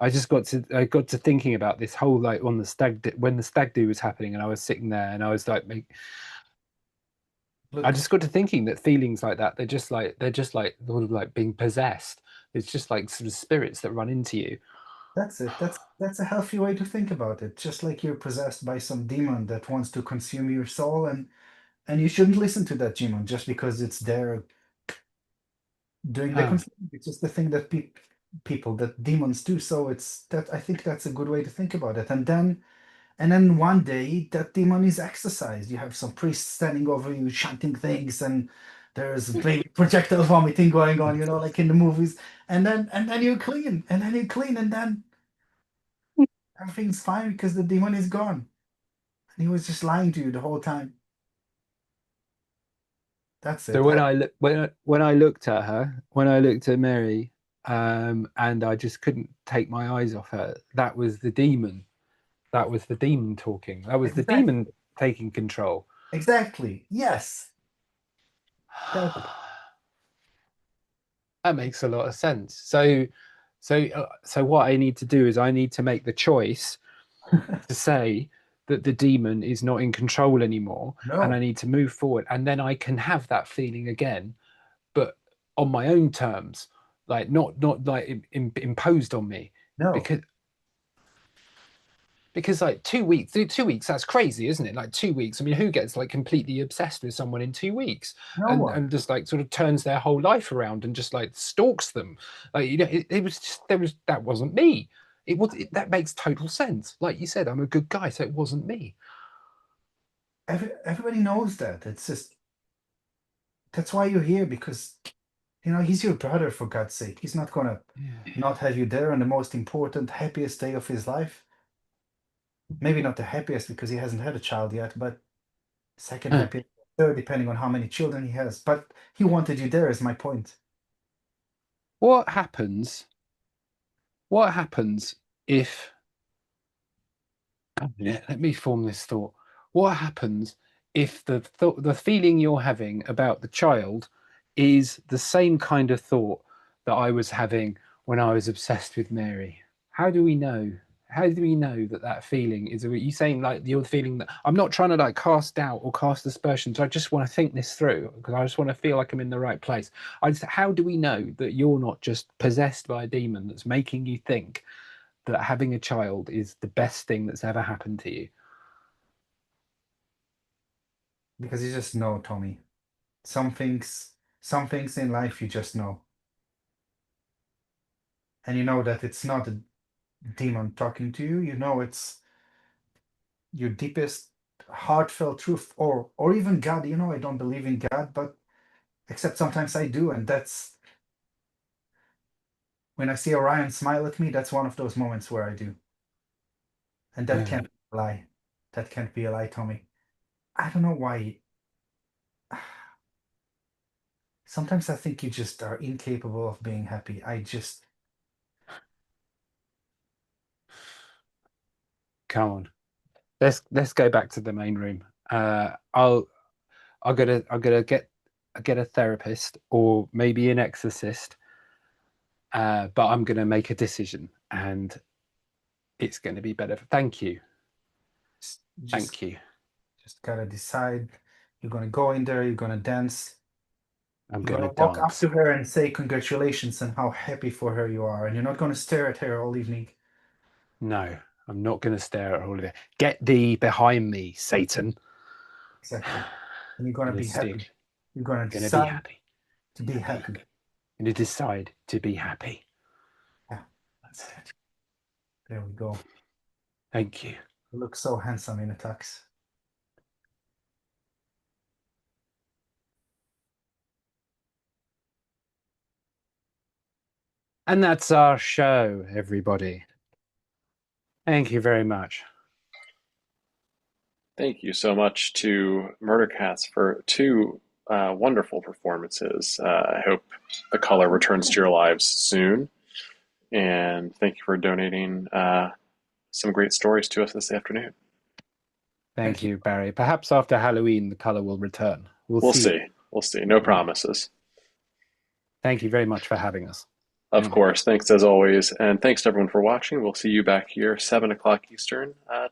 I got to thinking about this whole like on the when the stag do was happening, and I was sitting there, and I was like, I Look, just got to thinking that feelings like that, they're just like sort of like being possessed. It's just like sort of spirits that run into you. that's it. That's a healthy way to think about it. Just like you're possessed by some demon that wants to consume your soul, and you shouldn't listen to that demon just because it's there doing the Ah, consuming. It's just the thing that people, that demons do. So it's that I think that's a good way to think about it. And then one day that demon is exorcised. You have some priest standing over you chanting things, and there's maybe projectile vomiting going on, like in the movies. And then you're clean, and then everything's fine because the demon is gone. And he was just lying to you the whole time. That's so it. when I look when I looked at her, when I looked at Mary, and I just couldn't take my eyes off her. That was the demon. That was the demon talking. That was the Exactly. demon taking control. Exactly. Yes. That That makes a lot of sense. So what I need to do is I need to make the choice to say that the demon is not in control anymore, and I no, need to move forward, and then I can have that feeling again, but on my own terms, like not like imposed on me, no, because like 2 weeks, 2 weeks, that's crazy, isn't it? Like 2 weeks. I mean, who gets like completely obsessed with someone in 2 weeks no and one. just like sort of turns their whole life around and just like stalks them? Like it was just that wasn't me. That makes total sense. Like you said, I'm a good guy, so it wasn't me. Everybody knows that. It's just that's why you're here because he's your brother for God's sake. He's not gonna Yeah. not have you there on the most important, happiest day of his life. Maybe not the happiest because he hasn't had a child yet, but second Huh. happiest, third, depending on how many children he has. But he wanted you there, is my point. What happens? What happens if yeah, let me form this thought. What happens if the feeling you're having about the child is the same kind of thought that I was having when I was obsessed with Mary? How do we know? How do we know that that feeling is? Are you saying like you're feeling that? I'm not trying to like cast doubt or cast aspersions. I just want to think this through because I just want to feel like I'm in the right place. How do we know that you're not just possessed by a demon that's making you think that having a child is the best thing that's ever happened to you? Because you just know, Tommy. Some things in life you just know. And you know that it's not a demon talking to you. You know it's your deepest heartfelt truth, or even God. I don't believe in God, but except sometimes I do, and that's when I see Orion smile at me. That's one of those moments where I do, and that Yeah. can't lie. that can't be a lie, Tommy. I don't know why. Sometimes I think you just are incapable of being happy. Come on. Let's go back to the main room. I'll get a therapist or maybe an exorcist. But I'm gonna make a decision, and it's gonna be better. Thank you. Thank you. Just gotta decide. You're gonna go in there, you're gonna dance. I'm You're gonna gonna walk up dance. to her and say congratulations and how happy for her you are, and you're not gonna stare at her all evening. No, I'm not gonna stare at all of it. Get thee behind me, Satan. Exactly. And you're gonna Gonna be happy. stick. You're gonna Gonna be decide happy. to be happy. Gonna decide to be happy. Yeah, that's it. There we go. Thank you. You look so handsome in a tux. And that's our show, everybody. Thank you very much. Thank you so much to Murder Cats for two wonderful performances. I hope the color returns to your lives soon. And thank you for donating some great stories to us this afternoon. Thank you, Barry. Perhaps after Halloween, the color will return. We'll see. We'll see. No promises. Thank you very much for having us. Of course. Thanks as always. And thanks to everyone for watching. We'll see you back here, 7 o'clock Eastern tomorrow.